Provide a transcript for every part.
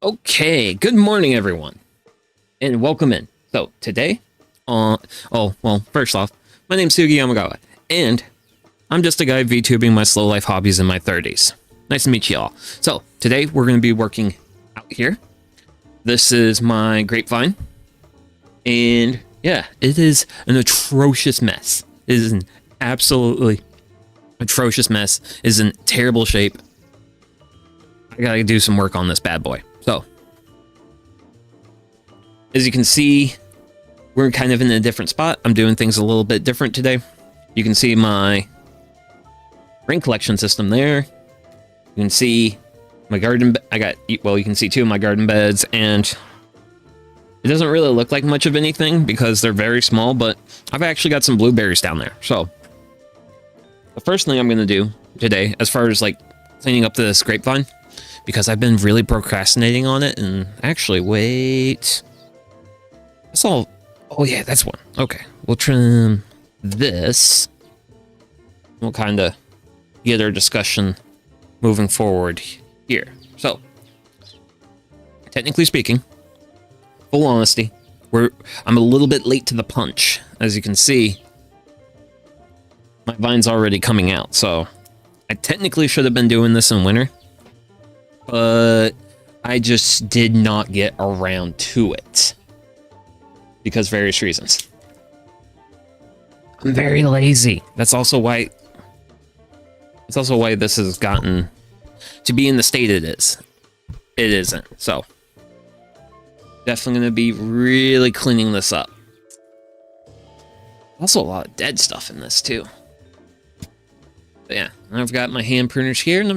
Okay, good morning, everyone, and welcome in. So, today, first off, my name's Sugi Yamagawa, and I'm just a guy VTubing my slow life hobbies in my 30s. Nice to meet you all. So, today, we're going to be working out here. This is my grapevine, and yeah, it is an atrocious mess. It is an absolutely atrocious mess. It is in terrible shape. I gotta do some work on this bad boy. So, as you can see, we're kind of in a different spot. I'm doing things a little bit different today. You can see my rain collection system there. You can see my garden. You can see two of my garden beds, and it doesn't really look like much of anything because they're very small, but I've actually got some blueberries down there. So, the first thing I'm going to do today, as far as like cleaning up this grapevine, because I've been really procrastinating on it, and actually, wait. That's all. Oh, yeah, that's one. Okay, we'll trim this. We'll kind of get our discussion moving forward here. So, technically speaking, full honesty, I'm a little bit late to the punch. As you can see, my vine's already coming out, so I technically should have been doing this in winter, but I just did not get around to it because various reasons. I'm very lazy. That's also why this has gotten to be in the state it is. It isn't. So, definitely going to be really cleaning this up. Also, a lot of dead stuff in this too. But yeah, I've got my hand pruners here, and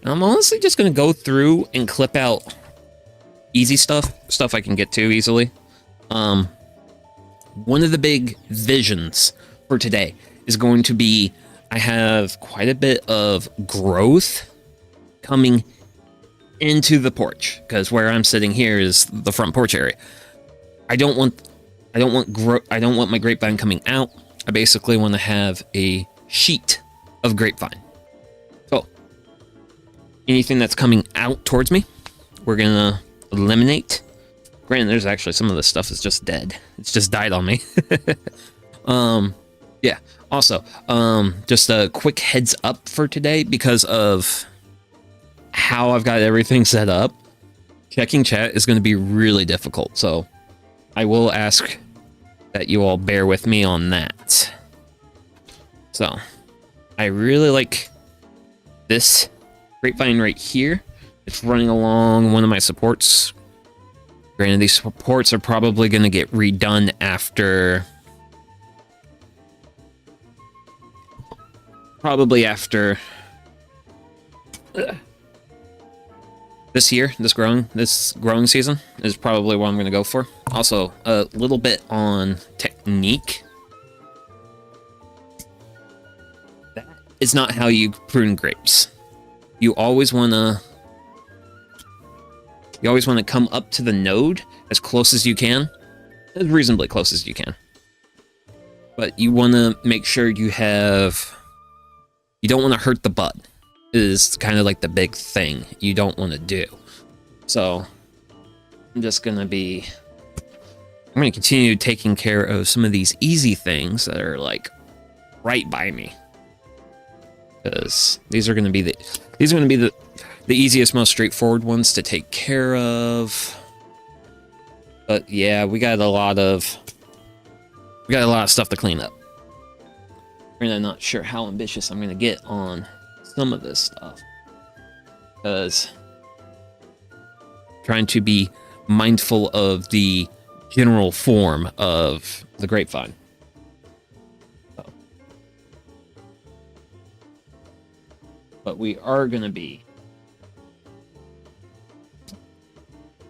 I'm honestly just going to go through and clip out easy stuff I can get to easily. One of the big visions for today is going to be, I have quite a bit of growth coming into the porch, because where I'm sitting here is the front porch area. I don't want my grapevine coming out. I basically want to have a sheet of grapevine. So anything that's coming out towards me, we're gonna eliminate. Granted, there's actually some of this stuff is just dead. It's just died on me. Yeah. Also, just a quick heads up for today, because of how I've got everything set up, checking chat is going to be really difficult. So I will ask that you all bear with me on that. So I really like this grapevine right here. It's running along one of my supports. Granted, these supports are probably going to get redone after... Probably after... this year, this growing season is probably what I'm going to go for. Also, a little bit on technique. That is not how you prune grapes. You always want to come up to the node as close as you can, as reasonably close as you can. But you want to make sure you don't want to hurt the bud. Is kind of like the big thing you don't want to do. So I'm going to continue taking care of some of these easy things that are like right by me, because these are going to be the easiest, most straightforward ones to take care of. But yeah, we got a lot of stuff to clean up. I'm not sure how ambitious I'm going to get on some of this stuff, because trying to be mindful of the general form of the grapevine. So. But we are going to be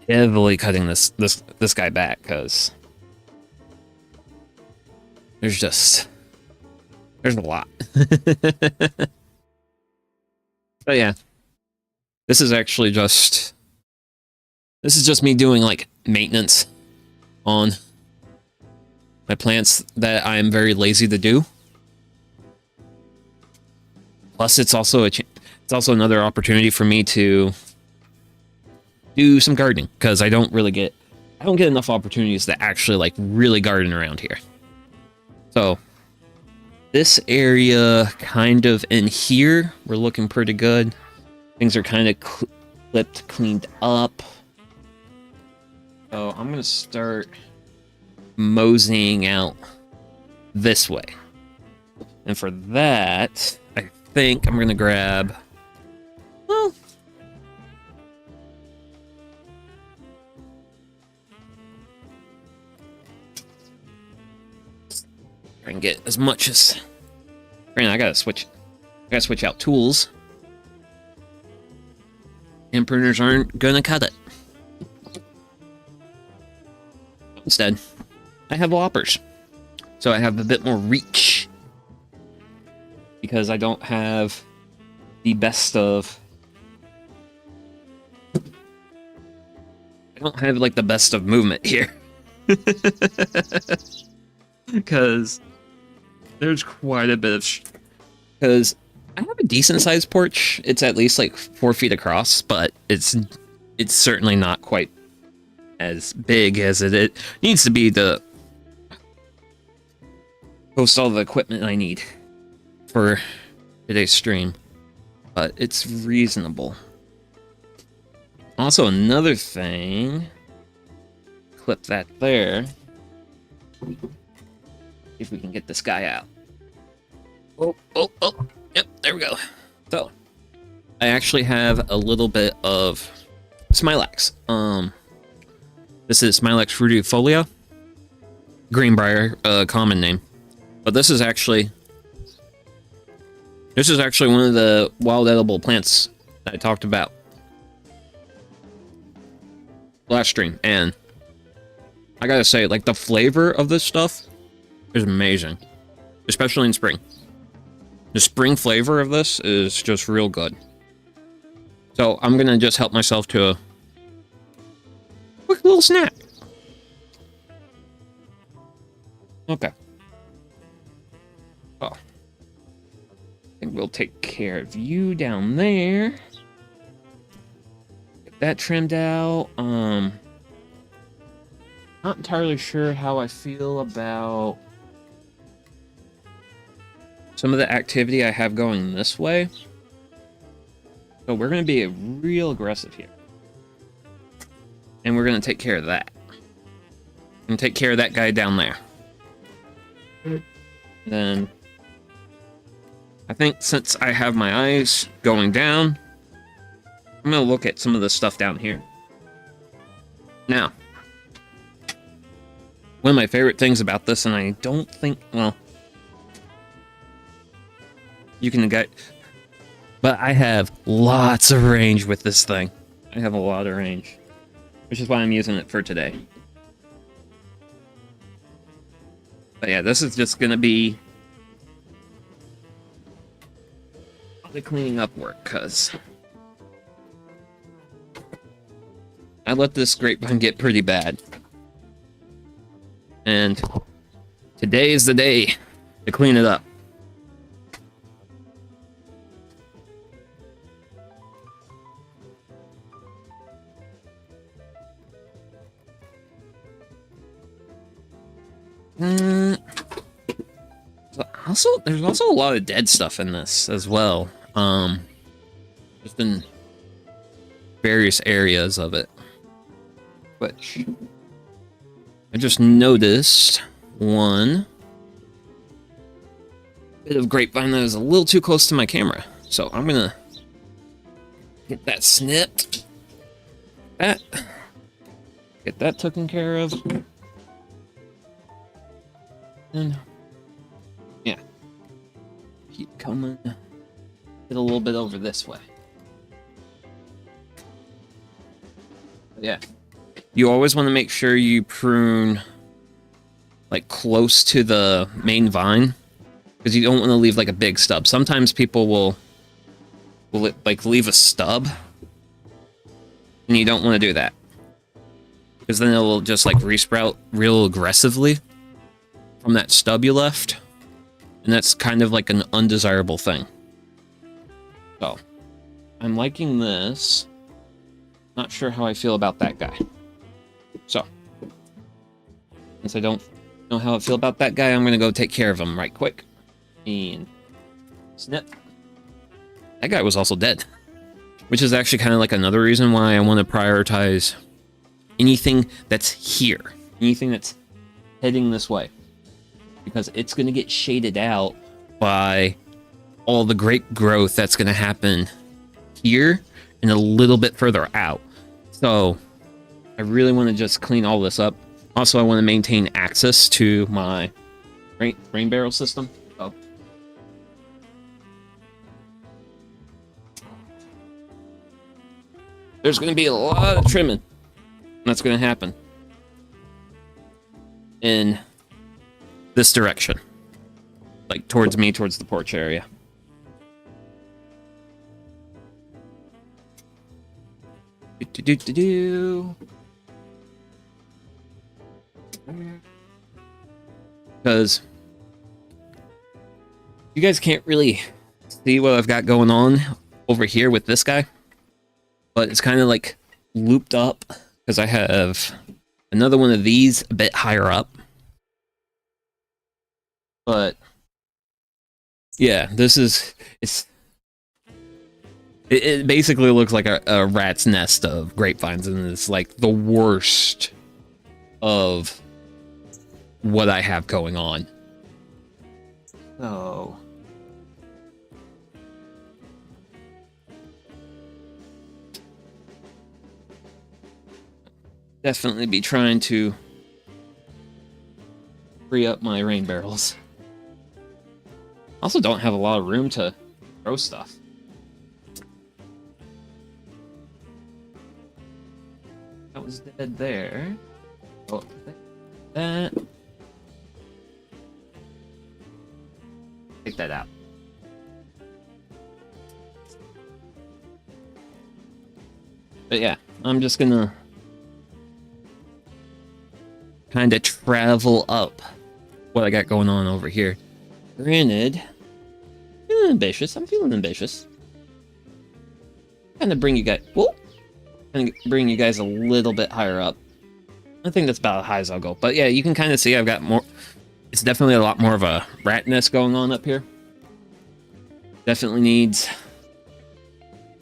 heavily cutting this guy back, because there's a lot. But yeah, this is just me doing like maintenance on my plants that I am very lazy to do. Plus, it's also another opportunity for me to do some gardening, because I don't get enough opportunities to actually like really garden around here. So this area kind of in here, we're looking pretty good. Things are kind of clipped, cleaned up. So I'm gonna start moseying out this way. And for that, I think I'm gonna grab, well, try and get as much as, I gotta switch out tools. And pruners aren't gonna cut it. Instead, I have loppers. So I have a bit more reach. Because I don't have the best of... I don't have, like, the best of movement here. Because there's quite a bit of... Because I have a decent-sized porch. It's at least, like, 4 feet across, but it's certainly not quite as big as it needs to be to host all the equipment I need for today's stream, but it's reasonable. Also, another thing, clip that there. See if we can get this guy out. Oh, yep, there we go. So, I actually have a little bit of Smilax. This is Smilax fruitifolia, greenbrier, common name, but this is actually one of the wild edible plants that I talked about last stream, and I gotta say, like, the flavor of this stuff is amazing, especially in spring. The spring flavor of this is just real good. So I'm gonna just help myself to a quick little snack. Okay. Oh. I think we'll take care of you down there. Get that trimmed out. Not entirely sure how I feel about some of the activity I have going this way. So we're going to be real aggressive here. And we're going to take care of that. And take care of that guy down there. Then I think since I have my eyes going down, I'm going to look at some of the stuff down here. Now, one of my favorite things about this, and I don't think, well, you can get, but I have lots of range with this thing. I have a lot of range, which is why I'm using it for today. But yeah, this is just going to be the cleaning up work, because I let this grapevine get pretty bad. And today is the day to clean it up. There's also a lot of dead stuff in this as well. Just in various areas of it. Which I just noticed one bit of grapevine that is a little too close to my camera. So I'm gonna get that snipped. Get that taken care of. And yeah, keep coming. Get a little bit over this way. But yeah, you always want to make sure you prune like close to the main vine, because you don't want to leave like a big stub. Sometimes people will like leave a stub, and you don't want to do that, because then it will just like resprout real aggressively from that stub you left, and that's kind of like an undesirable thing. So I'm liking this. not sure how I feel about that guy. So, since I don't know how I feel about that guy, I'm gonna go take care of him right quick. And snip. That guy was also dead. Which is actually kind of like another reason why I want to prioritize anything that's here. Anything that's heading this way. Because it's going to get shaded out by all the grape growth that's going to happen here and a little bit further out. So I really want to just clean all this up. Also, I want to maintain access to my rain barrel system. Oh. There's going to be a lot of trimming that's going to happen in this direction, like towards me, towards the porch area. Because you guys can't really see what I've got going on over here with this guy, but it's kind of like looped up because I have another one of these a bit higher up. But yeah, it basically looks like a rat's nest of grapevines, and it's like the worst of what I have going on. So definitely be trying to free up my rain barrels. Also don't have a lot of room to grow stuff. That was dead there. Oh, that. Take that out. But yeah, I'm just gonna kind of travel up what I got going on over here. Granted, feeling ambitious. I'm feeling ambitious. Kind of bring you guys. Whoa! Kind of bring you guys a little bit higher up. I think that's about as high as I'll go. But yeah, you can kind of see I've got more. It's definitely a lot more of a rat nest going on up here. Definitely needs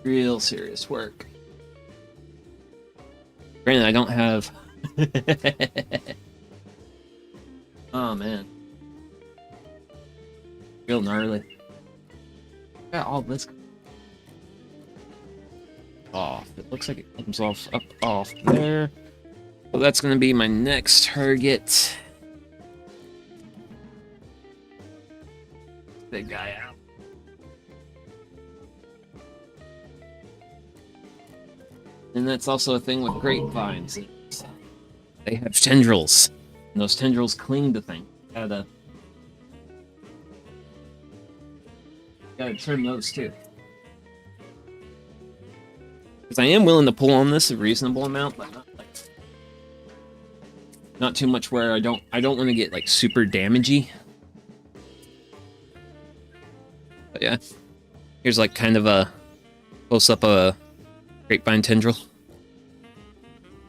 real serious work. Granted, I don't have. Oh man. Real gnarly. Got all this off. It looks like it comes off up off there. So that's gonna be my next target. Big guy out. And that's also a thing with grapevines. They have tendrils. And those tendrils cling to things. Gotta trim those too. Because I am willing to pull on this a reasonable amount, but not too much where I don't want to get like super damagey. But yeah. Here's like kind of a close up a grapevine tendril.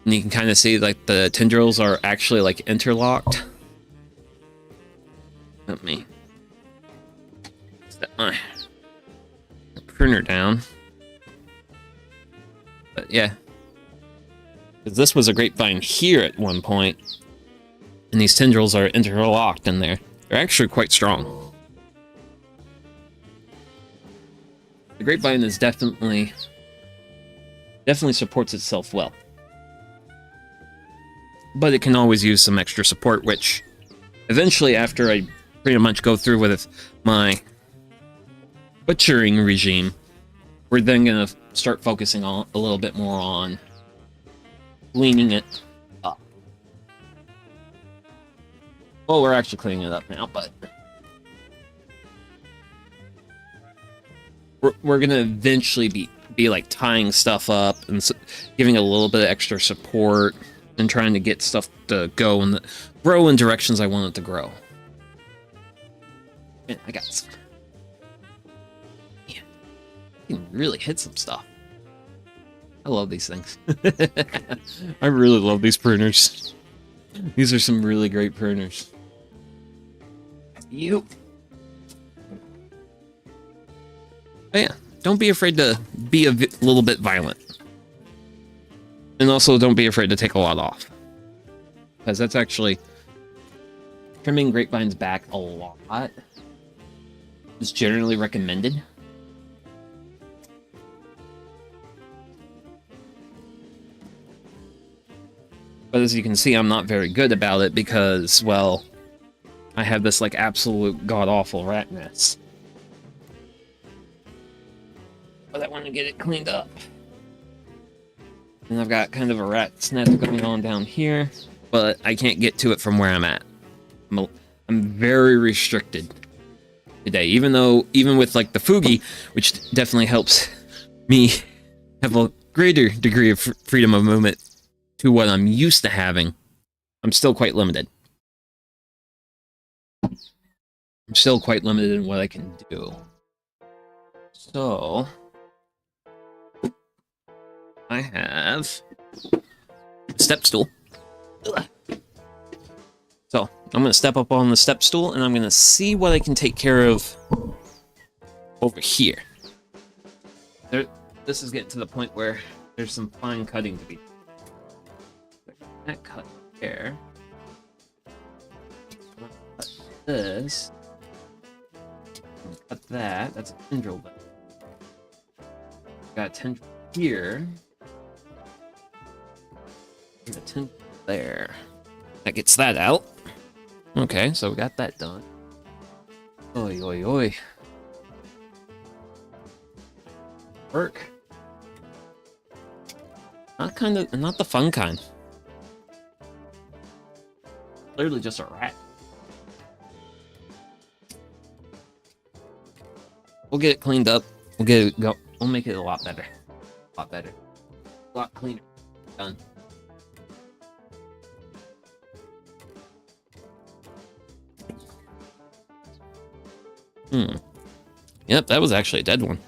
And you can kind of see like the tendrils are actually like interlocked. Let me set my pruner down. But yeah. Because this was a grapevine here at one point. And these tendrils are interlocked in there. They're actually quite strong. The grapevine is definitely supports itself well. But it can always use some extra support, which eventually after I pretty much go through with my butchering regime, we're then going to start focusing on a little bit more on cleaning it up. Well, we're actually cleaning it up now, but we're going to eventually be like tying stuff up and giving a little bit of extra support and trying to get stuff to go and grow in directions I want it to grow. Man, I got some. Yeah, I can really hit some stuff. I love these things. I really love these pruners. These are some really great pruners. You. But yeah, don't be afraid to be a little bit violent. And also don't be afraid to take a lot off. Because that's actually... trimming grapevines back a lot is generally recommended. But as you can see, I'm not very good about it because, well, I have this like absolute god-awful rat nest. But I want to get it cleaned up. And I've got kind of a rat's nest going on down here, but I can't get to it from where I'm at. I'm very restricted today, even with like the Fugi, which definitely helps me have a greater degree of freedom of movement to what I'm used to having. I'm still quite limited. I'm still quite limited in what I can do. So I have a step stool. So I'm going to step up on the step stool and I'm going to see what I can take care of over here. This is getting to the point where there's some fine cutting to be done. That cut there. Cut this. Cut that. That's a tendril. Got a tendril here. And a tendril there. That gets that out. Okay, so we got that done. Oi, oi, oi. Work. Not the fun kind. Literally just a rat. We'll get it cleaned up. We'll get it go. We'll make it a lot better. A lot better. A lot cleaner. Done. Yep, that was actually a dead one.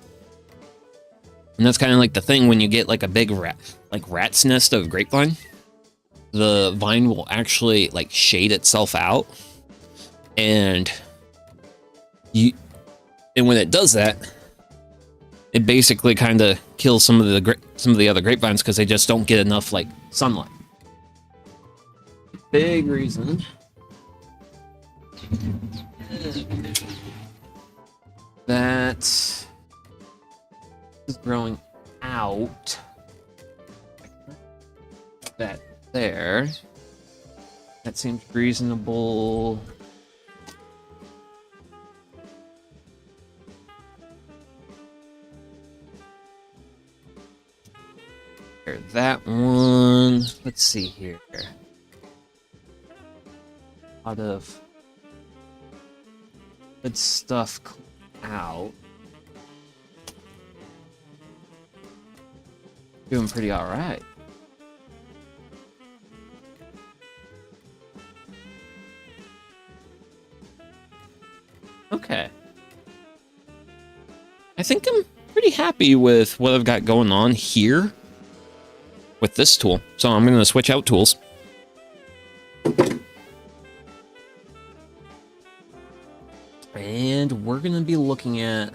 And that's kind of like the thing when you get like a big rat's nest of grapevine. The vine will actually like shade itself out, and when it does that, it basically kind of kills some of the other grapevines because they just don't get enough like sunlight. Big reason that is growing out. That there. That seems reasonable. There, that one. Let's see here. A lot of good stuff out. Doing pretty alright. Okay. I think I'm pretty happy with what I've got going on here with this tool. So I'm going to switch out tools. And we're going to be looking at...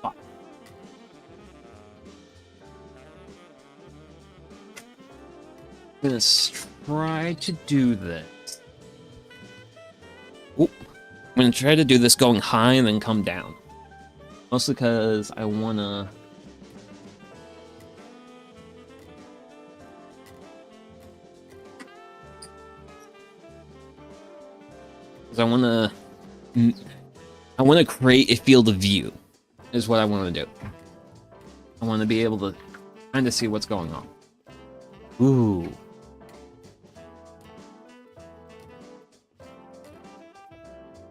I'm going to try to do this. Oop. I'm going to try to do this going high and then come down. Mostly because I want to... I want to create a field of view, is what I want to do. I want to be able to kind of see what's going on. Ooh.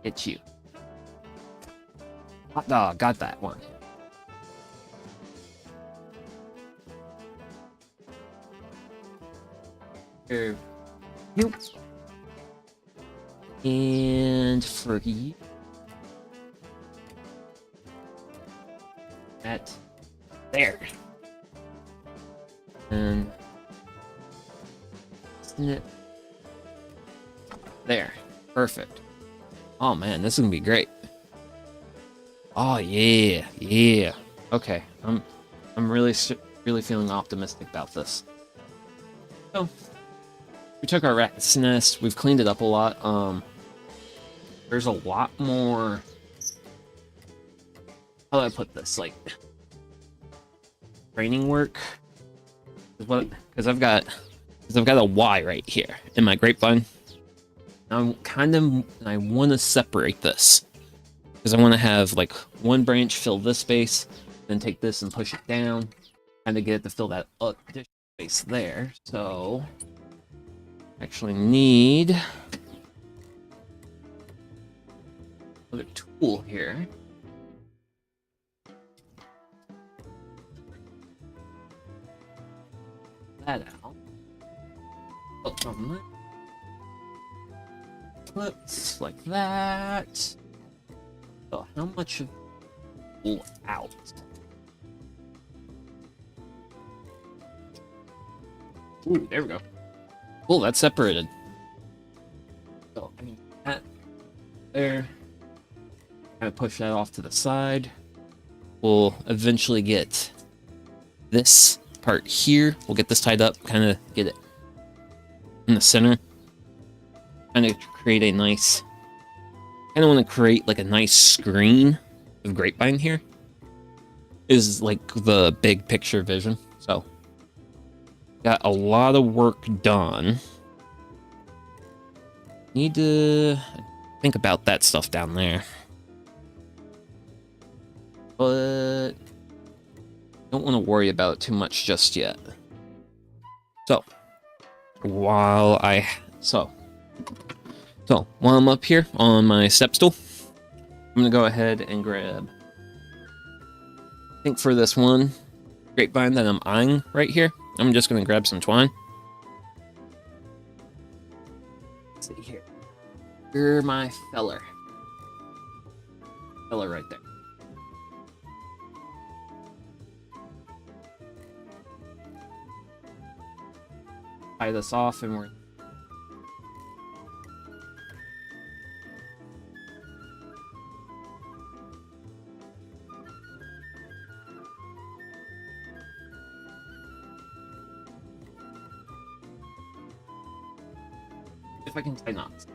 Hit you. Hot dog, got that one. Here. You. And for you. That. There. And snip. There. Perfect. Oh man, this is gonna be great. Oh yeah, yeah. Okay, I'm really feeling optimistic about this. So we took our rat's nest. We've cleaned it up a lot. There's a lot more. How do I put this? Like training work. Because I've got a Y right here in my grapevine. I want to separate this because I want to have like one branch fill this space, then take this and push it down, kind of get it to fill that additional space there. So I actually need another tool here. That out. Clips like that. So how much of pull out? Ooh, there we go. Cool, that's separated. So I mean that there. Kind of push that off to the side. We'll eventually get this part here. We'll get this tied up, kind of get it in the center. Kind of create a nice, kind of want to create like a nice screen of grapevine here. Is like the big picture vision. So got a lot of work done. Need to think about that stuff down there. But don't want to worry about it too much just yet. So while I'm up here on my step stool, I'm gonna go ahead and grab, I think for this one grapevine that I'm eyeing right here, I'm just gonna grab some twine. Let's see here. You're my feller right there. Tie this off and we're if I can tie knots.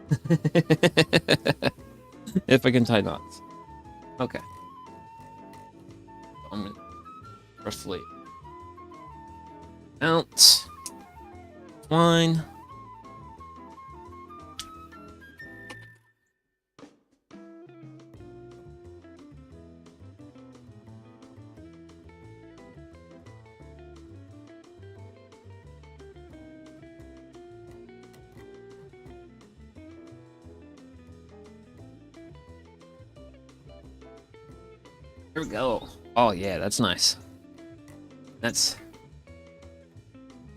If I can tie knots. Okay. So I'm gonna roughly out twine. There we go. Oh yeah, that's nice. It's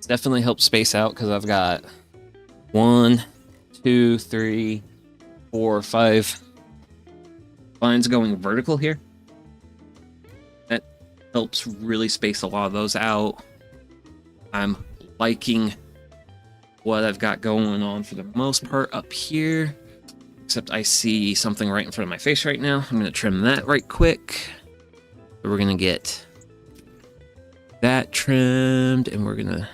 definitely helps space out because I've got 1, 2, 3, 4, 5 lines going vertical here. That helps really space a lot of those out. I'm liking what I've got going on for the most part up here. Except I see something right in front of my face right now. I'm going to trim that right quick. So we're going to get that trimmed, and we're going to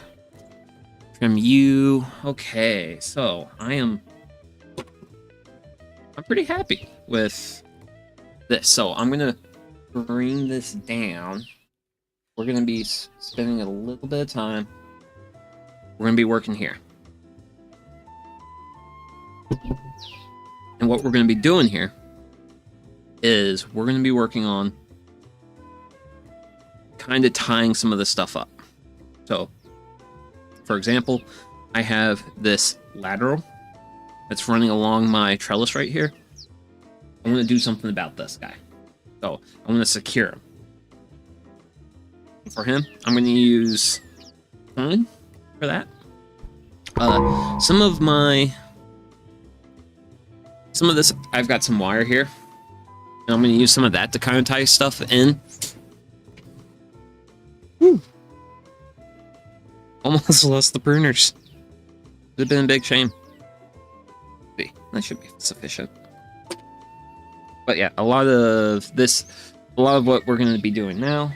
trim you. Okay, so I'm pretty happy with this. So I'm going to bring this down. We're going to be spending a little bit of time. We're going to be working here. And what we're going to be doing here is we're going to be working on kind of tying some of this stuff up. So, for example, I have this lateral that's running along my trellis right here. I want to do something about this guy. So, I want to secure him. For him, I'm going to use twine for that. Some of this, I've got some wire here, and I'm going to use some of that to kind of tie stuff in. Woo. Almost lost the pruners. Would have been a big shame. See, that should be sufficient. But yeah, a lot of what we're going to be doing now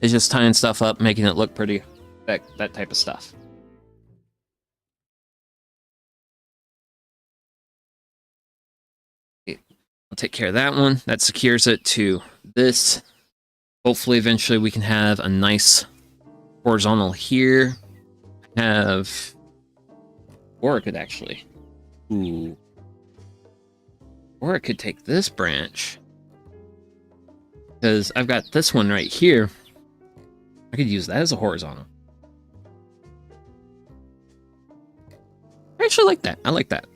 is just tying stuff up, making it look pretty, that type of stuff. Okay, I'll take care of that one. That secures it to this. Hopefully, eventually, we can have a nice horizontal here. Or it could actually. Ooh. Or it could take this branch. Because I've got this one right here. I could use that as a horizontal. I actually like that. I like that.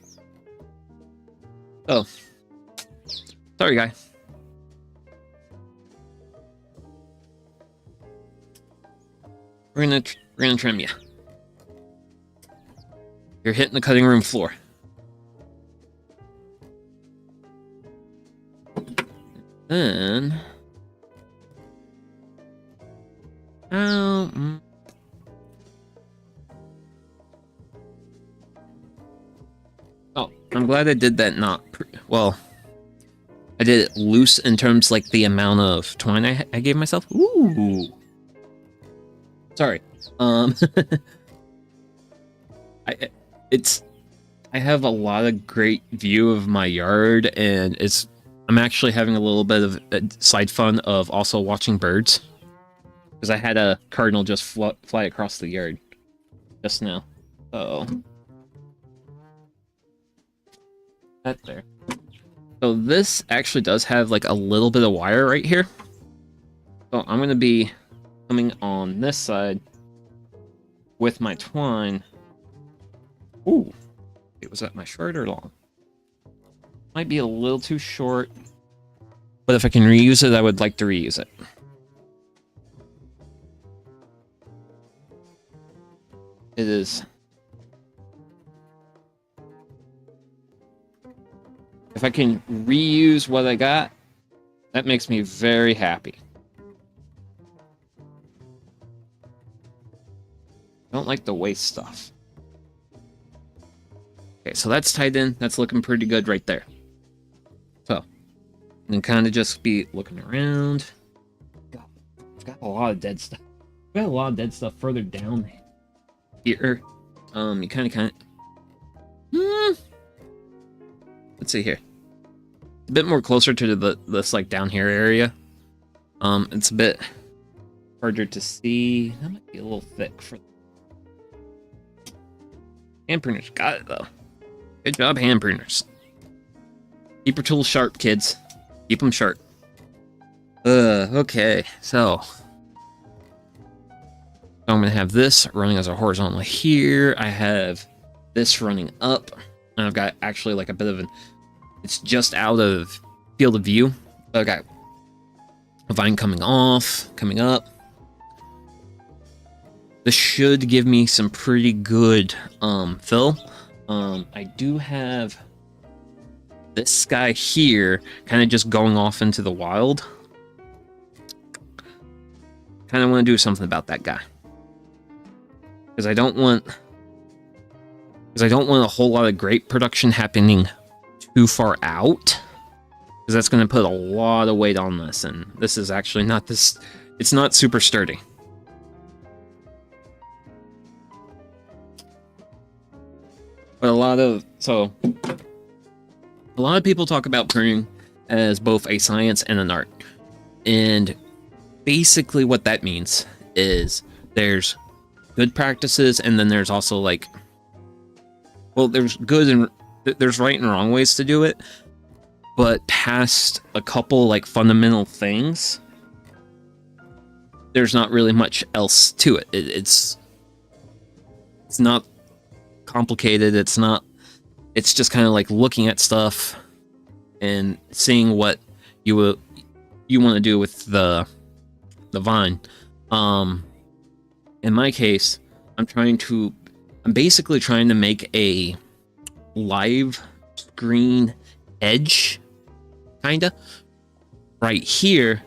Oh. Sorry, guy. We're gonna trim you. You're hitting the cutting room floor. Then, oh, I'm glad I did that. Well, I did it loose in terms like the amount of twine I gave myself. Ooh. Sorry. I have a lot of great view of my yard, and I'm actually having a little bit of a side fun of also watching birds, because I had a cardinal just fly across the yard just now. So that's there. So this actually does have like a little bit of wire right here. So I'm going to be coming on this side with my twine. Ooh, was that my short or long? Might be a little too short, but if I can reuse it, I would like to reuse it. It is. If I can reuse what I got, that makes me very happy. I don't like the waste stuff. Okay, so that's tied in. That's looking pretty good right there. So, and kind of just be looking around. God, I've got a lot of dead stuff. I've got a lot of dead stuff further down here. You kind of. Let's see here. A bit more closer to this like down here area. It's a bit harder to see. That might be a little thick for. Hand pruners got it though. Good job, hand pruners. Keep your tools sharp, kids. Keep them sharp. Okay, so I'm gonna have this running as a horizontal here. I have this running up, and I've got actually like a bit of it's just out of field of view. I've got a vine coming off, coming up. This should give me some pretty good fill. I do have this guy here kind of just going off into the wild. Kind of want to do something about that guy. Because I don't want a whole lot of grape production happening too far out. Because that's going to put a lot of weight on this, and this is actually not this. It's not super sturdy. But a lot of people talk about pruning as both a science and an art. And basically what that means is there's good practices, and then there's also like, well, there's good and there's right and wrong ways to do it. But past a couple like fundamental things, there's not really much else to it. It's not complicated. It's just kind of like looking at stuff and seeing what you want to do with the vine. In my case, I'm basically trying to make a live screen edge, kinda right here,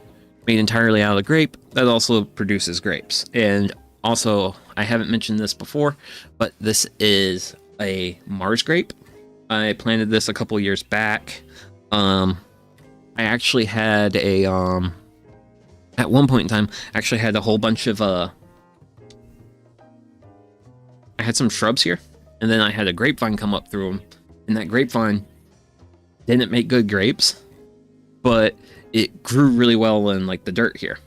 made entirely out of grape that also produces grapes. And Also, I haven't mentioned this before, but this is a Mars grape. I planted this a couple years back. I actually had a at one point in time, I actually had a whole bunch of I had some shrubs here, and then I had a grapevine come up through them, and that grapevine didn't make good grapes, but it grew really well in like the dirt here.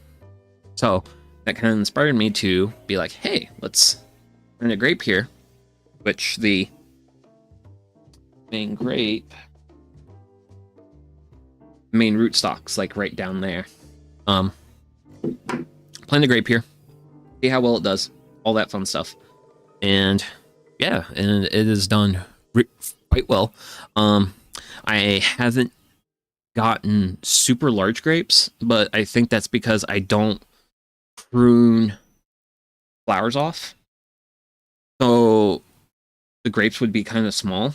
So that kind of inspired me to be like, hey, let's plant a grape here, which the main rootstock's like right down there. Plant a grape here, see how well it does, all that fun stuff. And yeah, and it is done quite well. I haven't gotten super large grapes, but I think that's because I don't prune flowers off. So the grapes would be kind of small.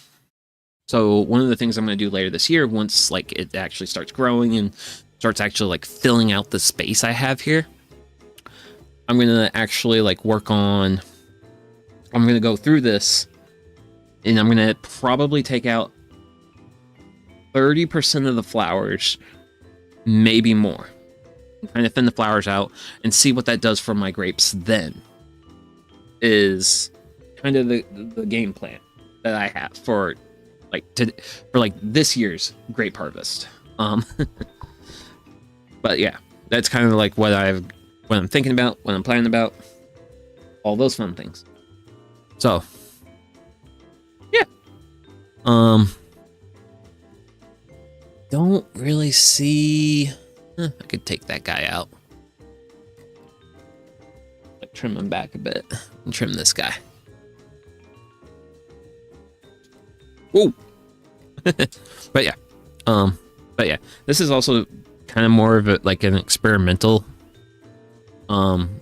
So one of the things I'm going to do later this year, once like it actually starts growing and starts actually like filling out the space I have here, I'm going to actually like work on, I'm going to go through this and I'm going to probably take out 30% of the flowers, maybe more. Kind of thin the flowers out and see what that does for my grapes then. Is kind of the game plan that I have for this year's grape harvest. But yeah, that's kind of like what I'm thinking about, what I'm planning about, all those fun things. So yeah. Don't really see... I could take that guy out. Trim him back a bit. And trim this guy. Whoa! But yeah. This is also kind of more of like an experimental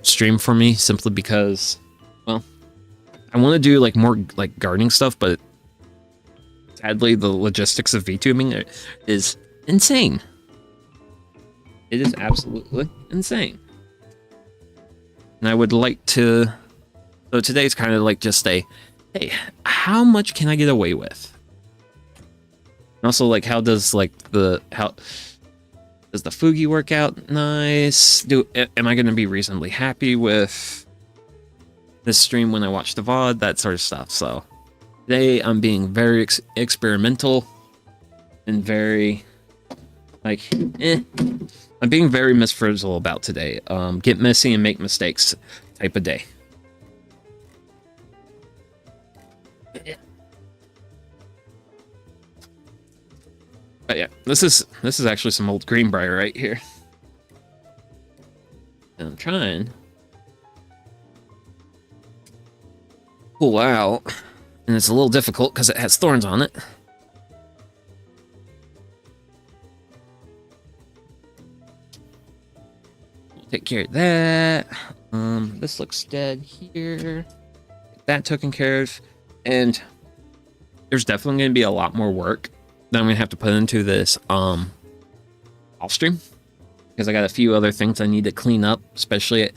stream for me, simply because, well, I want to do like more like gardening stuff, but sadly the logistics of VTubing is insane. It is absolutely insane. And I would like to, so today's kind of like just a, hey, how much can I get away with? And also like how does the Fugi work out nice? Am I going to be reasonably happy with this stream when I watch the VOD? That sort of stuff. So today I'm being very experimental and very like, I'm being very Miss Frizzle about today. Get messy and make mistakes type of day. But yeah, this is actually some old Greenbrier right here. And I'm trying to pull out, and it's a little difficult because it has thorns on it. Take care of that. This looks dead here. Get that taken care of. And there's definitely going to be a lot more work that I'm going to have to put into this off stream, because I got a few other things I need to clean up, especially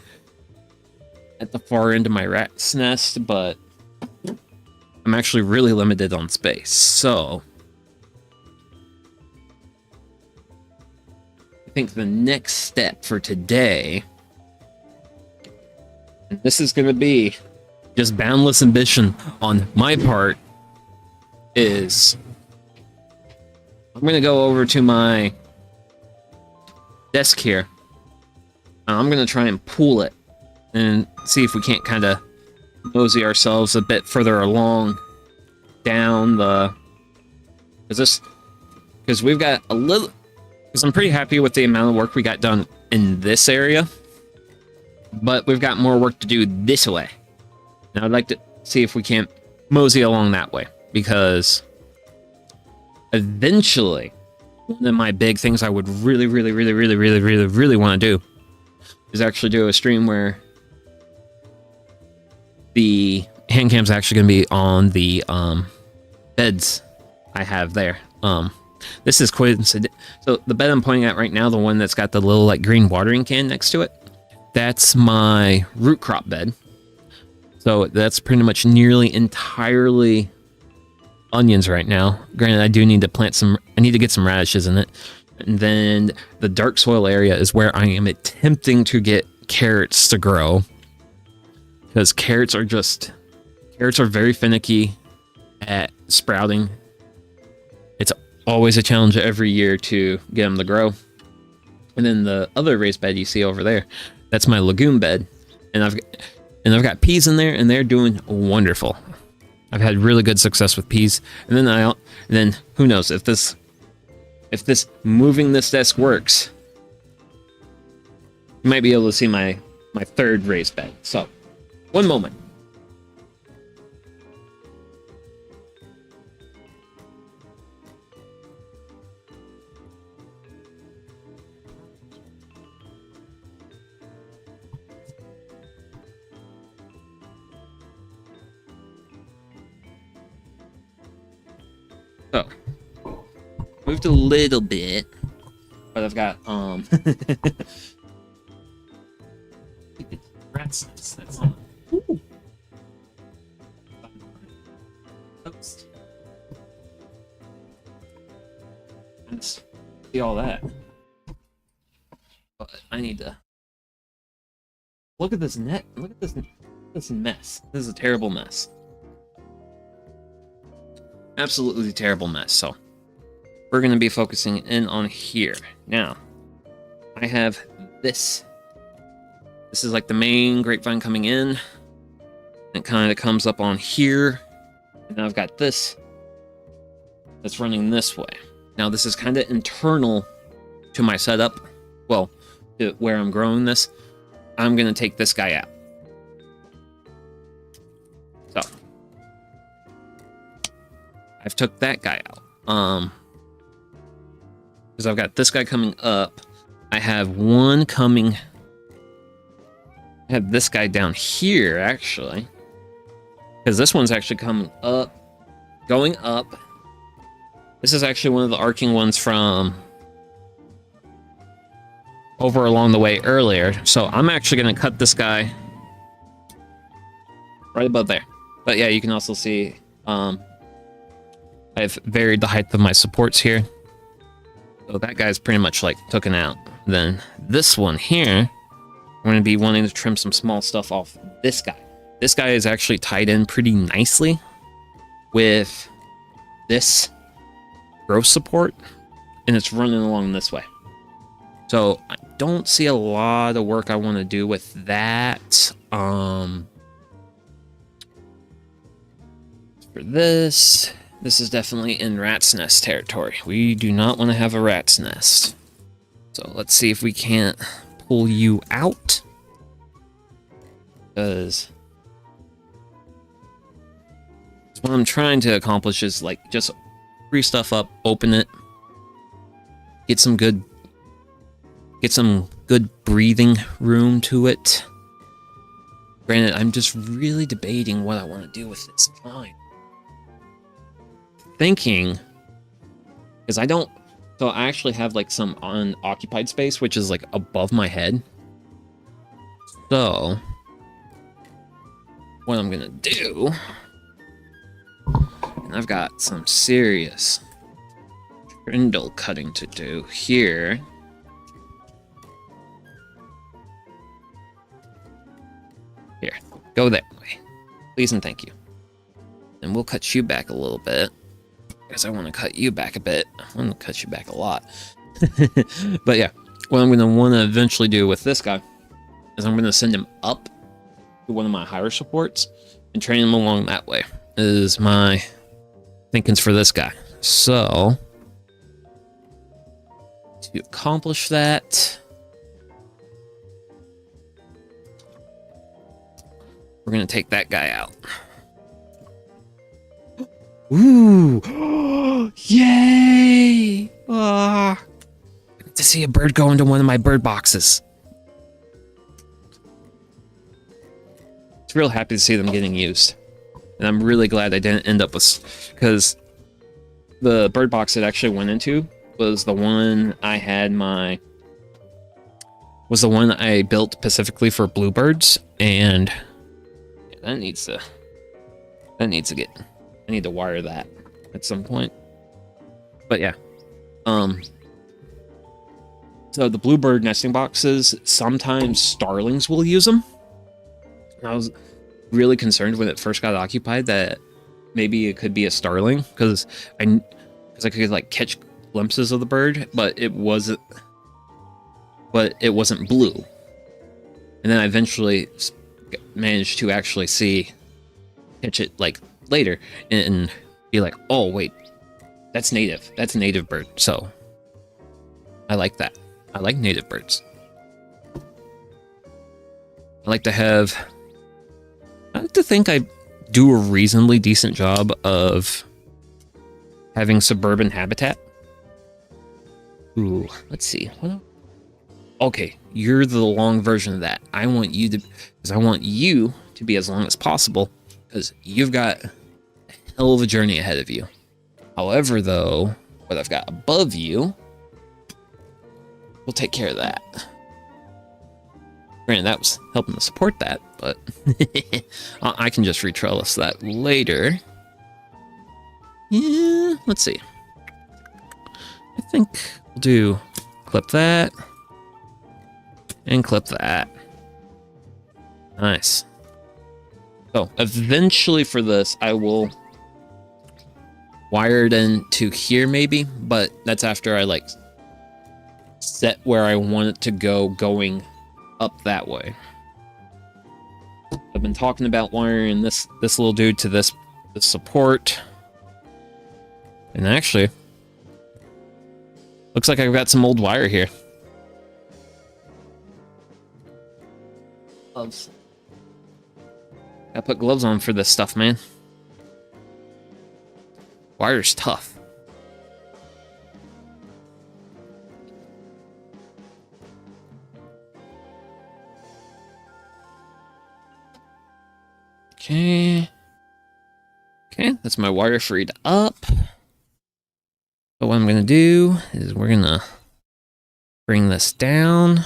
at the far end of my rat's nest, but I'm actually really limited on space. So I think the next step for today, and this is going to be just boundless ambition on my part, is I'm going to go over to my desk here. I'm going to try and pull it and see if we can't kind of mosey ourselves a bit further along down the... Because we've got a little... Because I'm pretty happy with the amount of work we got done in this area. But we've got more work to do this way. Now I'd like to see if we can't mosey along that way. Because eventually, one of my big things I would really want to do is actually do a stream where the Handcam's actually going to be on the beds I have there. This is coincident. So the bed I'm pointing at right now, the one that's got the little like green watering can next to it, that's my root crop bed. So that's pretty much nearly entirely onions right now. Granted, I do need to plant some, I need to get some radishes in it. And then the dark soil area is where I am attempting to get carrots to grow. Because carrots are very finicky at sprouting. It's always a challenge every year to get them to grow. And then the other raised bed you see over there, that's my legume bed. And I've got peas in there, and they're doing wonderful. I've had really good success with peas. And then who knows if this moving this desk works, you might be able to see my third raised bed. So, one moment. So, moved a little bit, but I've got rats. That's on. Ooh. Oops. Let's see all that. But I need to look at this net. Look at this mess. This is a terrible mess. Absolutely terrible mess. So we're going to be focusing in on here. Now, I have this. This is like the main grapevine coming in. It kind of comes up on here. And I've got this that's running this way. Now, this is kind of internal to my setup. Well, to where I'm growing this. I'm going to take this guy out. So, I've took that guy out. Because I've got this guy coming up. I have one coming. I have this guy down here, actually. Because this one's actually coming up. Going up. This is actually one of the arcing ones from over along the way earlier. So I'm actually going to cut this guy right above there. But yeah, you can also see I've varied the height of my supports here. So that guy's pretty much like taken out. Then this one here, I'm going to be wanting to trim some small stuff off this guy. This guy is actually tied in pretty nicely with this growth support, and it's running along this way. So I don't see a lot of work I want to do with that. For this is definitely in rat's nest territory. We do not want to have a rat's nest. So let's see if we can't pull you out. Because what I'm trying to accomplish is like just free stuff up, open it, get some good breathing room to it. Granted, I'm just really debating what I want to do with this vine. Thinking, because so I actually have like some unoccupied space, which is like above my head. So what I'm gonna do, and I've got some serious trindle cutting to do here. Here, go that way, please and thank you. And we'll cut you back a little bit. Because I want to cut you back a bit. I want to cut you back a lot. But yeah, what I'm going to want to eventually do with this guy is I'm going to send him up to one of my higher supports and train him along that way, is my thinkings for this guy. So, to accomplish that, we're going to take that guy out. Ooh! Yay! I get to see a bird go into one of my bird boxes. It's real happy to see them getting used. And I'm really glad I didn't end up with... Because the bird box it actually went into was the one I had was the one I built specifically for bluebirds. And that needs to get, I need to wire that at some point. But yeah, so the bluebird nesting boxes, sometimes starlings will use them. I was really concerned when it first got occupied that maybe it could be a starling, because I could like catch glimpses of the bird, but it wasn't blue. And then I eventually managed to actually catch it like later and be like, oh wait, that's native. That's a native bird. So I like that. I like native birds. I like to think I do a reasonably decent job of having suburban habitat. Ooh, let's see. What? Okay, you're the long version of that. I want you to be as long as possible, because you've got a hell of a journey ahead of you. However, though, what I've got above you, we'll take care of that. Granted, that was helping to support that, but I can just retrellis that later. Yeah, let's see. I think we'll do clip that and clip that. Nice. So eventually for this, I will wire it into here maybe, but that's after I like set where I want it to go going up that way. I've been talking about wiring this little dude to this support, and actually looks like I've got some old wire here. Gloves. Gotta put gloves on for this stuff, man. Wire's tough. Okay, that's my wire freed up. But what I'm gonna do is we're gonna bring this down,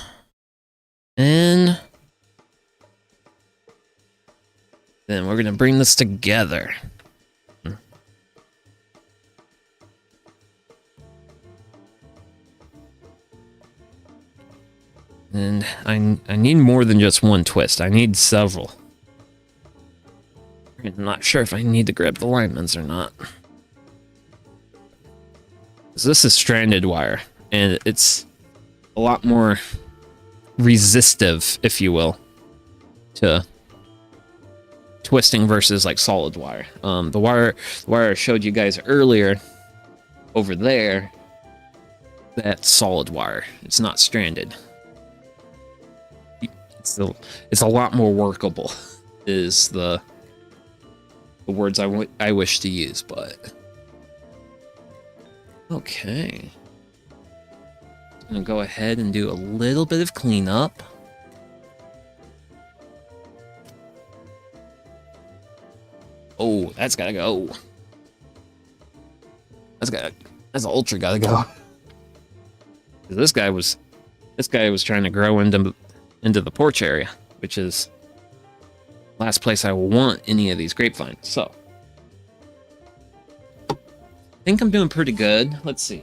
and then we're gonna bring this together. And I need more than just one twist. I need several. I'm not sure if I need to grab the linements or not. So this is stranded wire, and it's a lot more resistive, if you will, to twisting versus like solid wire. The wire I showed you guys earlier over there, that's solid wire. It's not stranded. It's a lot more workable, is the words I wish to use, but okay. I'm gonna go ahead and do a little bit of cleanup. Oh, that's gotta go. That's ultra gotta go. This guy was trying to grow into the porch area, which is last place I will want any of these grapevines. So I think I'm doing pretty good. Let's see.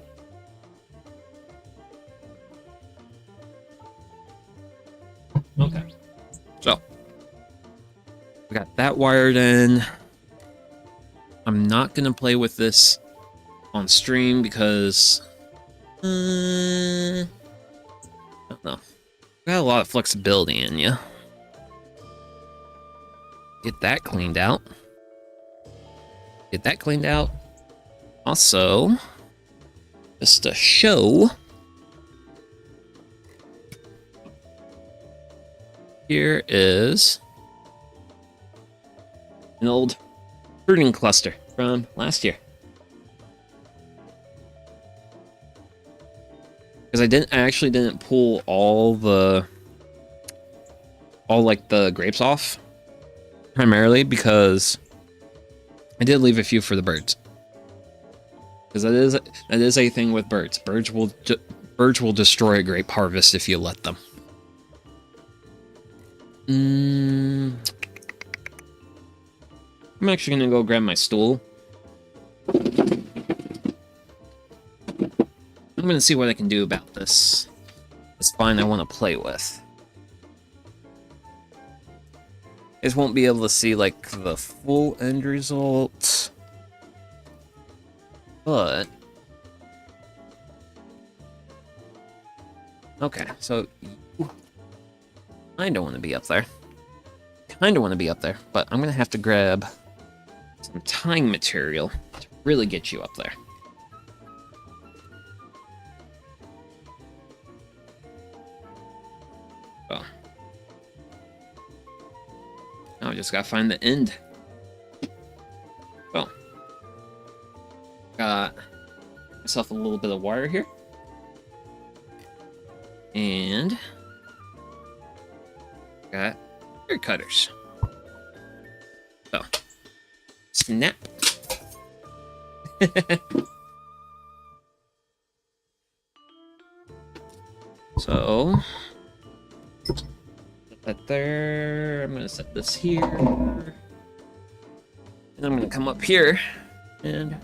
Okay. So we got that wired in. I'm not gonna play with this on stream because I don't know. Got a lot of flexibility in you. Get that cleaned out. Get that cleaned out. Also, just to show, here is an old pruning cluster from last year. Because I actually didn't pull all the grapes off, primarily because I did leave a few for the birds. Because that is a thing with birds. Birds will destroy a grape harvest if you let them. I'm actually gonna go grab my stool. I'm gonna see what I can do about this spine I want to play with. I just won't be able to see like the full end result, but okay. So I don't want to be up there. Kind of want to be up there, but I'm gonna have to grab some tying material to really get you up there. Well, now I just gotta find the end. Well, got myself a little bit of wire here, and got ear cutters. So, snap. So, set that there. I'm gonna set this here, and I'm gonna come up here and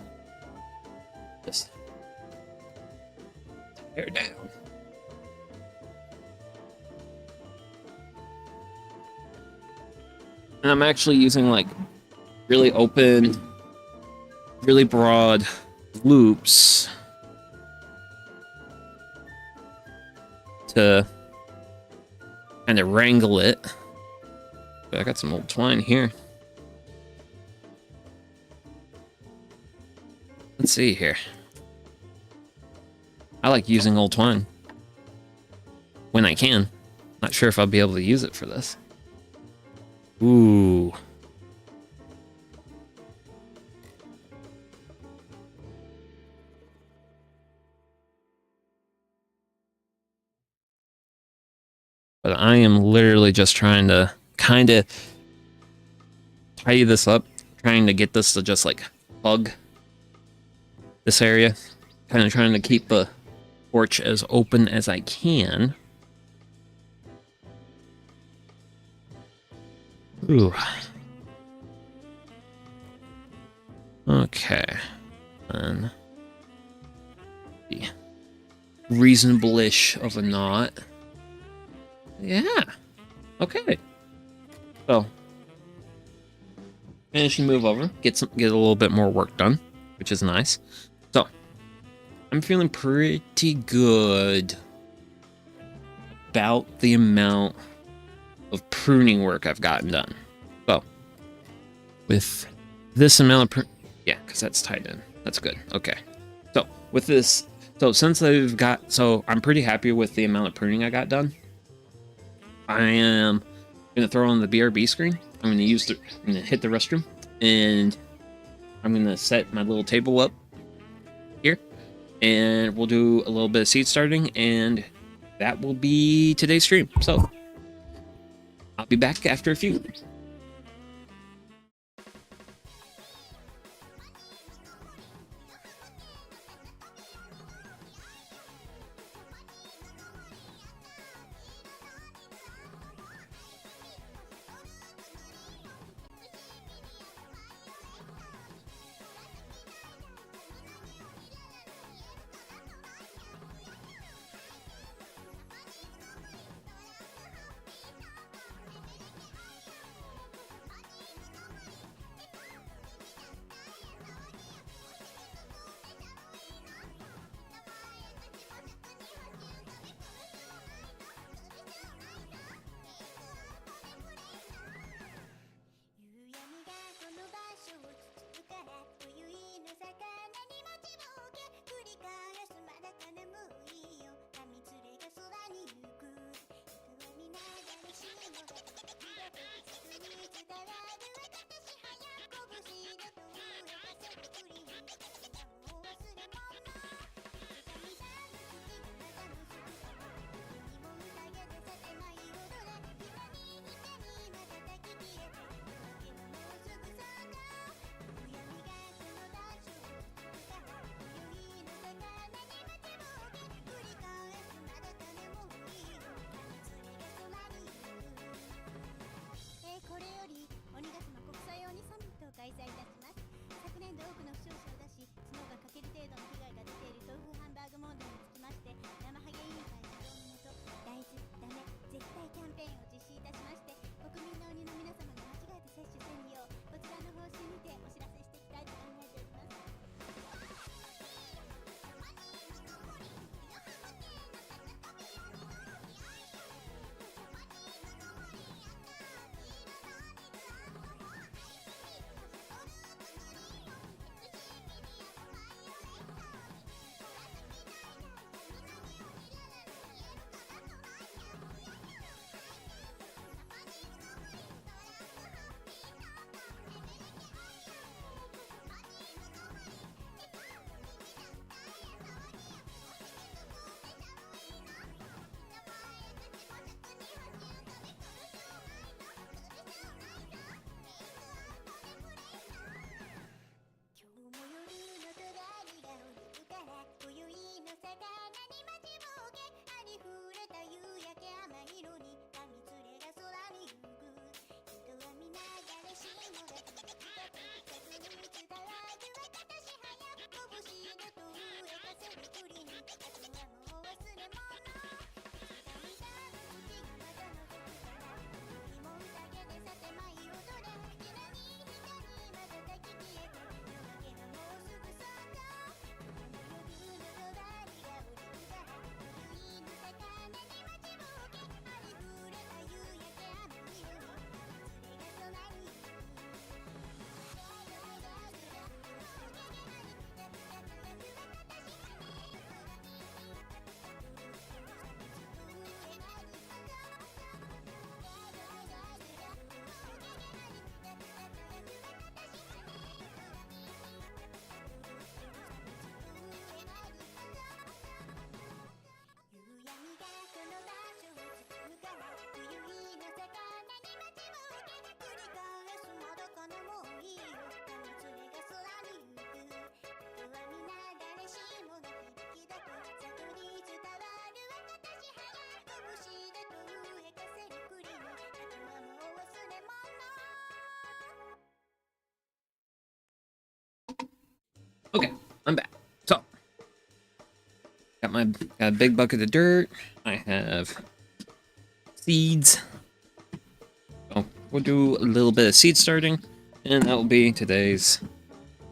just tear down. And I'm actually using like really open, really broad loops to kind of wrangle it. But I got some old twine here. Let's see here. I like using old twine when I can. Not sure if I'll be able to use it for this. Ooh. But I am literally just trying to kind of tidy this up, trying to get this to just like hug this area. Kind of trying to keep the porch as open as I can. Ooh. Okay. And reasonable-ish of a knot. Yeah. Okay. So, finishing move over, get a little bit more work done, which is nice. So, I'm feeling pretty good about the amount of pruning work I've gotten done. So, with this amount of yeah, because that's tied in. That's good. Okay. So, with this, since I'm pretty happy with the amount of pruning I got done. I am gonna throw on the BRB screen. I'm gonna hit the restroom, and I'm gonna set my little table up here, and we'll do a little bit of seed starting, and that will be today's stream. So I'll be back after a few. Okay, I'm back. So, got a big bucket of dirt. I have seeds. So we'll do a little bit of seed starting, and that'll be today's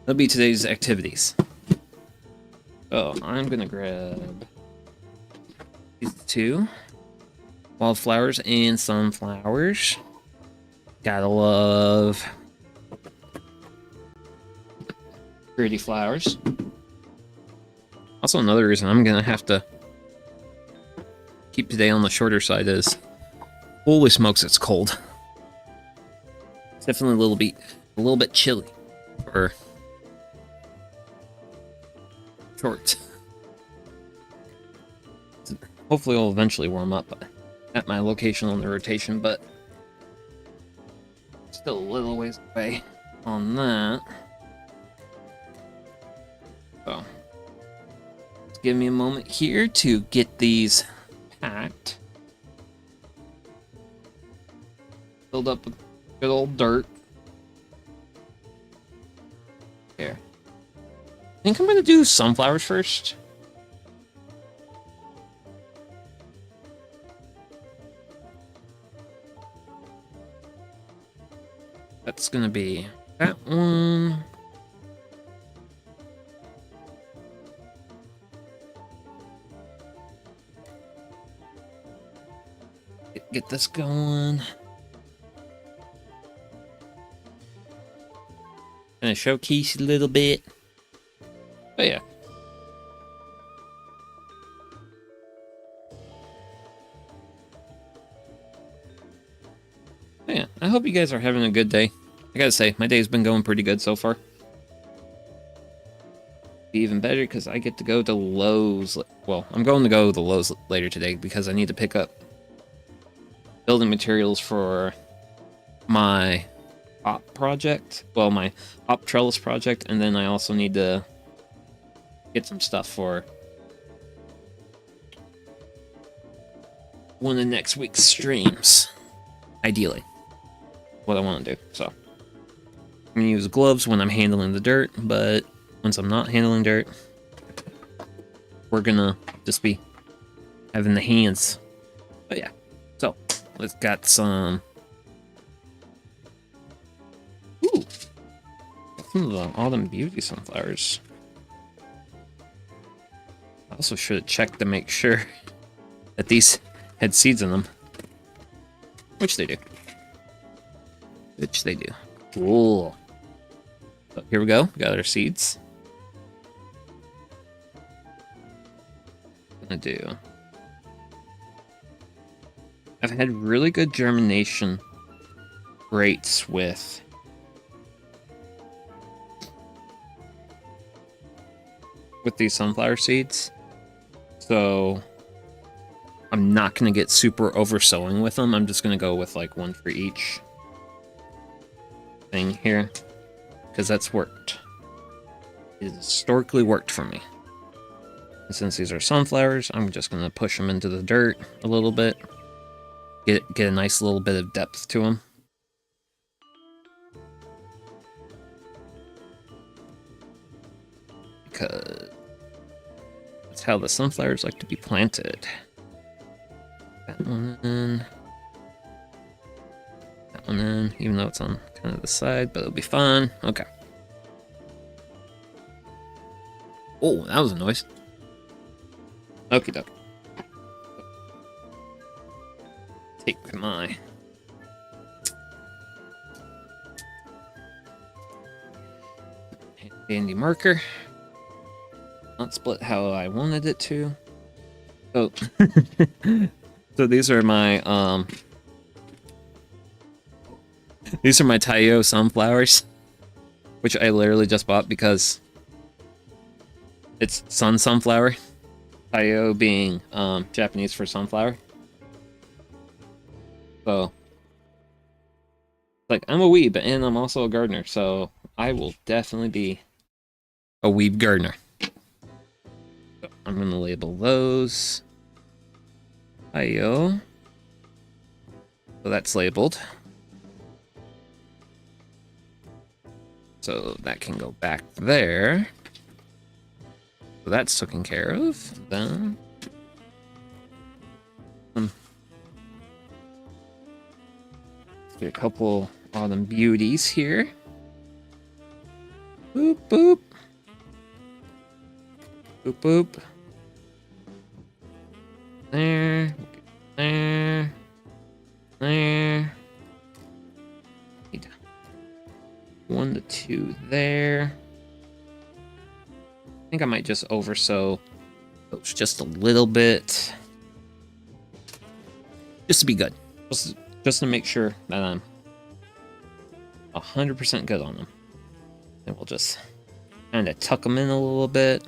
activities. So I'm gonna grab these two wildflowers and sunflowers. Gotta love pretty flowers. Also, another reason I'm gonna have to keep today on the shorter side is, holy smokes, it's cold. It's definitely a little bit chilly for shorts. Hopefully, it'll eventually warm up at my location on the rotation, but still a little ways away on that. So, let's give me a moment here to get these packed. Filled up with good old dirt. Here. I think I'm gonna do sunflowers first. That's gonna be that one. Get this going. Gonna showcase a little bit. Oh yeah. Oh yeah. I hope you guys are having a good day. I gotta say, my day's been going pretty good so far. Be even better because I get to go to Lowe's. Well, I'm going to go to Lowe's later today because I need to pick up building materials for my hop project. Well, my hop trellis project, and then I also need to get some stuff for one of next week's streams. Ideally, what I want to do. So, I'm gonna use gloves when I'm handling the dirt, but once I'm not handling dirt, we're gonna just be having the hands. But yeah, so let's got some. Ooh, some of the autumn beauty sunflowers. I also should have checked to make sure that these had seeds in them, which they do. Which they do. Cool. So here we go. We got our seeds. Gonna do. I've had really good germination rates with these sunflower seeds, so I'm not gonna get super over sowing with them. I'm just gonna go with like one for each thing here, because that's worked. It historically worked for me. And since these are sunflowers, I'm just gonna push them into the dirt a little bit, get a nice little bit of depth to them. Because that's how the sunflowers like to be planted. That one in. That one in, even though it's on kind of the side, but it'll be fine. Okay. Oh, that was a noise. Okie doke. Take my dandy marker. Not split how I wanted it to. Oh, so these are my Taiyo sunflowers, which I literally just bought because it's sun sunflower. Taiyo being Japanese for sunflower. So, like, I'm a weeb and I'm also a gardener, so I will definitely be a weeb gardener. So I'm gonna label those Taiyo. So that's labeled. So that can go back there. So that's taken care of. Then get a couple autumn beauties here. Boop boop. Boop boop. There. There. There. Need 1 to 2 there. I think I might just oversow those just a little bit. Just to be good. Just to make sure that I'm 100% good on them. And we'll just kind of tuck them in a little bit.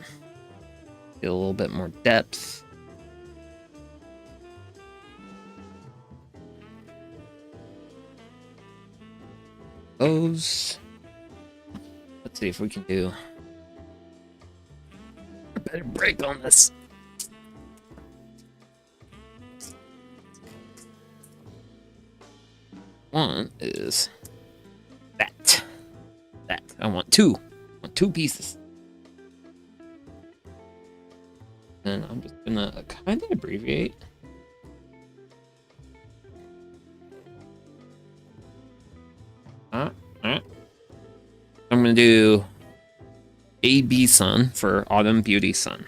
Get a little bit more depth. Those. Let's see if we can do a better break on this. One is that. I want two. I want 2 pieces. And I'm just gonna kind of abbreviate. I'm gonna do AB Sun for Autumn Beauty Sun.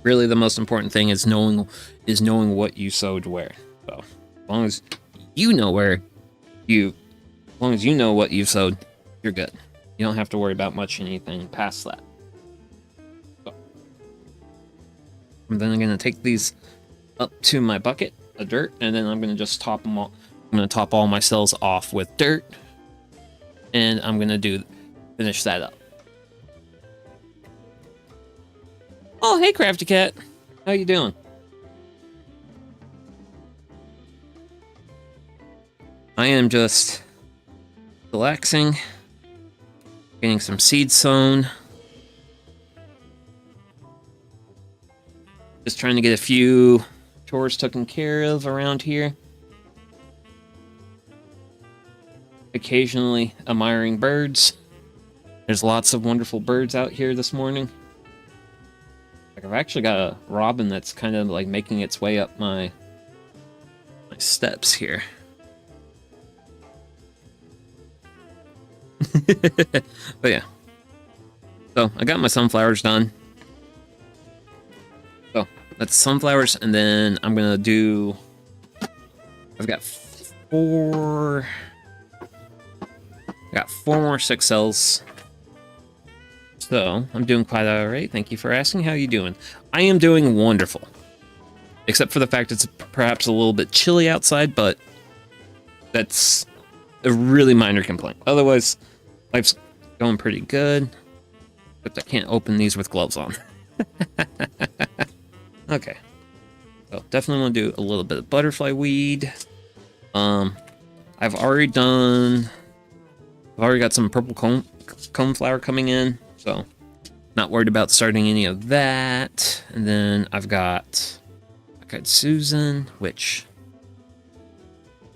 Really, the most important thing is knowing what you sowed where. So, as long as you know what you've sowed, you're good. You don't have to worry about much anything past that. So, I'm then gonna take these up to my bucket of dirt, and then I'm gonna just top them all. I'm gonna top all my cells off with dirt, and I'm gonna finish that up. Oh, hey, Crafty Cat. How you doing? I am just relaxing, getting some seeds sown. Just trying to get a few chores taken care of around here. occasionally admiring birds. There's lots of wonderful birds out here this morning. Like, I've actually got a robin that's kind of like making its way up my steps here. But yeah. So I got my sunflowers done. So that's sunflowers, and then I'm gonna do. I've got four. I got 4 more 6 cells. So I'm doing quite alright. Thank you for asking. How you doing? I am doing wonderful. Except for the fact it's perhaps a little bit chilly outside, but that's a really minor complaint. Otherwise, life's going pretty good. Except I can't open these with gloves on. Okay. So definitely want to do a little bit of butterfly weed. I've already got some purple coneflower coming in, so not worried about starting any of that. And then I've got Susan, which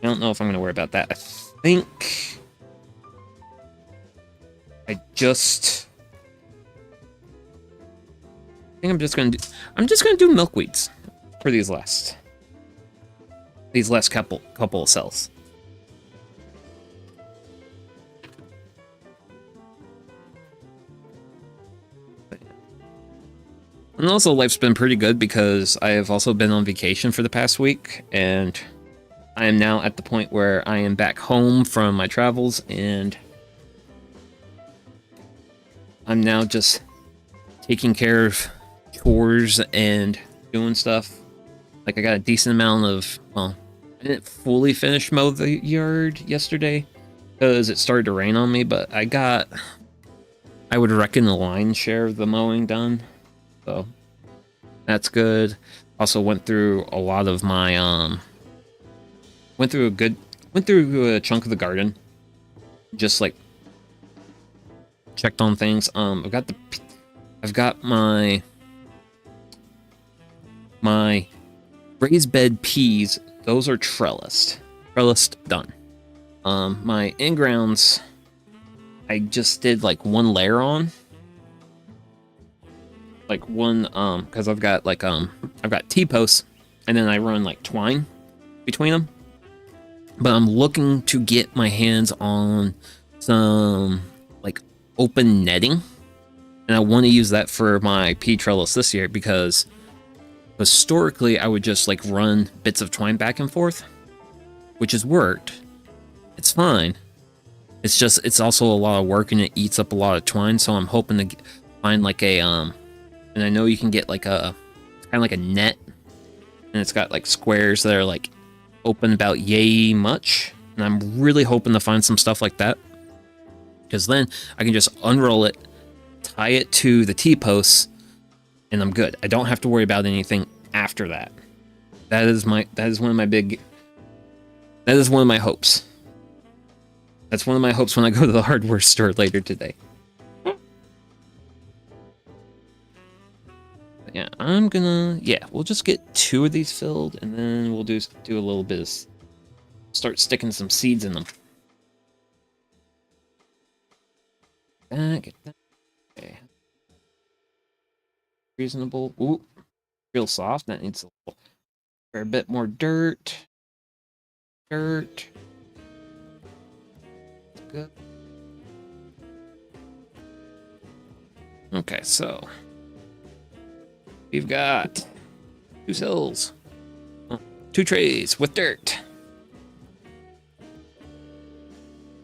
I don't know if I'm going to worry about that. I think I'm just going to do milkweeds for these last couple of cells. And also, life's been pretty good because I have also been on vacation for the past week, and I am now at the point where I am back home from my travels, and I'm now just taking care of chores and doing stuff. Like, I got a decent amount of, well, I didn't fully finish mow the yard yesterday because it started to rain on me, but I would reckon the lion's share of the mowing done. So that's good. Also went through a lot of my went through a chunk of the garden. Just like checked on things. I've got my raised bed peas. Those are trellised done. My in-grounds, I just did like one layer on. Like one, because I've got T-posts, and then I run like twine between them. But I'm looking to get my hands on some like open netting, and I want to use that for my pea trellis this year because historically I would just like run bits of twine back and forth, which has worked. It's fine. It's also a lot of work and it eats up a lot of twine. So I'm hoping to find like a and I know you can get like kind of like a net, and it's got like squares that are like open about yay much, and I'm really hoping to find some stuff like that, because then I can just unroll it, tie it to the T-posts, and I'm good. I don't have to worry about anything after that. That is one of my hopes. That's one of my hopes when I go to the hardware store later today. Yeah, we'll just get 2 of these filled, and then we'll do a little bit of, start sticking some seeds in them. Get that. Okay. Reasonable. Ooh, real soft. That needs a bit more dirt. Good. Okay, so we've got 2 cells, 2 trays with dirt.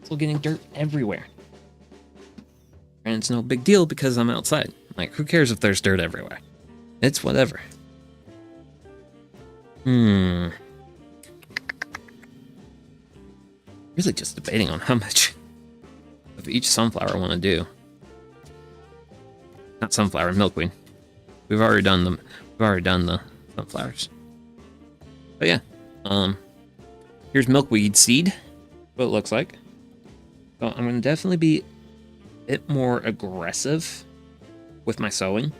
Still getting dirt everywhere. And it's no big deal because I'm outside. Like, who cares if there's dirt everywhere? It's whatever. Really just debating on how much of each sunflower I want to do. Not sunflower, milkweed. We've already done the sunflowers. But yeah, here's milkweed seed. What it looks like. So I'm gonna definitely be a bit more aggressive with my sowing.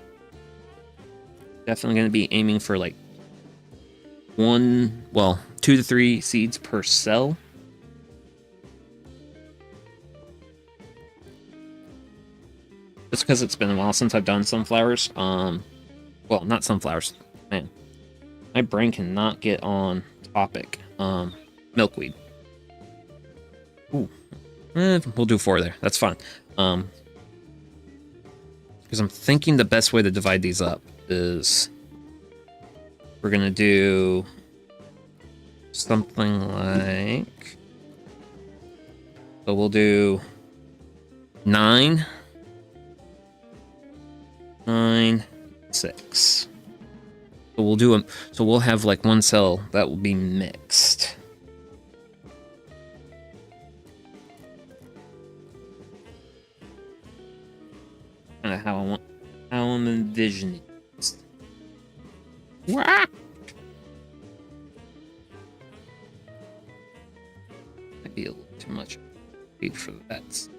Definitely gonna be aiming for like 2 to 3 seeds per cell. just because it's been a while since I've done sunflowers. Well, not sunflowers. Man, my brain cannot get on topic. Milkweed. Ooh. We'll do 4 there. That's fine. Because I'm thinking the best way to divide these up is we're gonna do something like, so we'll do 9, 9, 6. So we'll do them. So we'll have like one cell that will be mixed. Kind of how I'm envisioning it. Wah! Might be a little too much feed for that.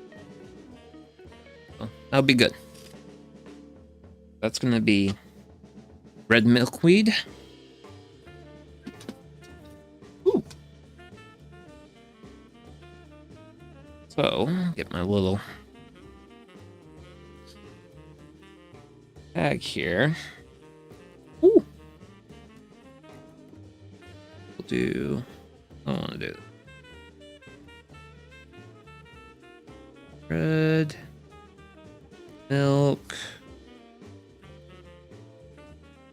Well, that'll be good. That's gonna be red milkweed. Ooh. So, get my little bag here. Ooh. We'll do, I want to do red milk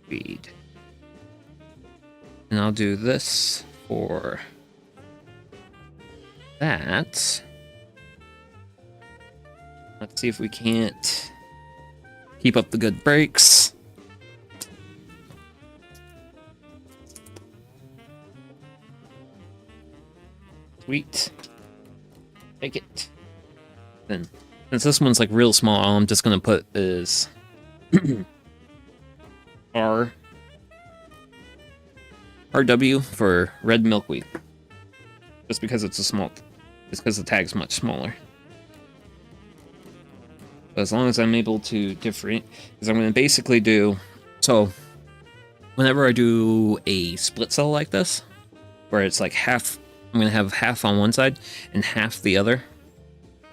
weed. And I'll do this for that. Let's see if we can't keep up the good breaks. Sweet. Take it. Then, since this one's like real small, all I'm just gonna put is RW for red milkweed. Just because it's just because the tag's much smaller. But as long as I'm able to differentiate, because I'm going to basically do, so whenever I do a split cell like this, where it's like half, I'm going to have half on one side and half the other,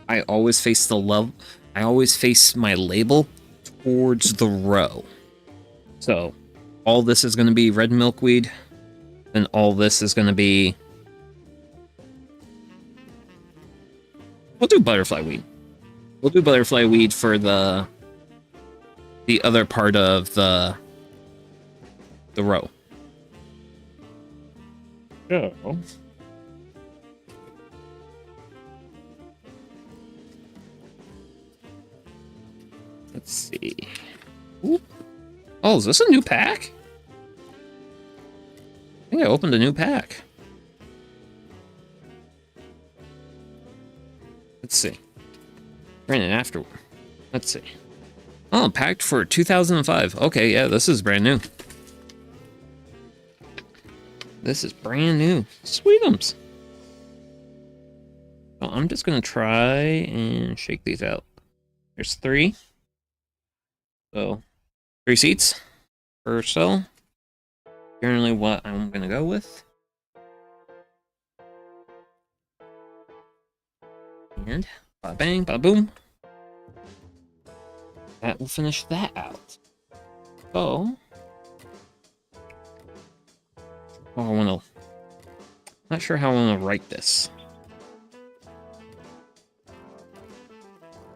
I always face I always face my label towards the row. So all this is going to be red milkweed, and all this is going to be, we'll do butterfly weed. We'll do butterfly weed for the other part of the row. So, let's see. Ooh. Oh, is this a new pack? I think I opened a new pack. Let's see. Ran it afterward. Let's see. Oh, packed for 2005. Okay, yeah, this is brand new. This is brand new. Sweetums. So I'm just gonna try and shake these out. There's 3. So 3 seats per cell. Generally what I'm gonna go with. And bada bang, bada boom. That will finish that out. So, not sure how I want to write this.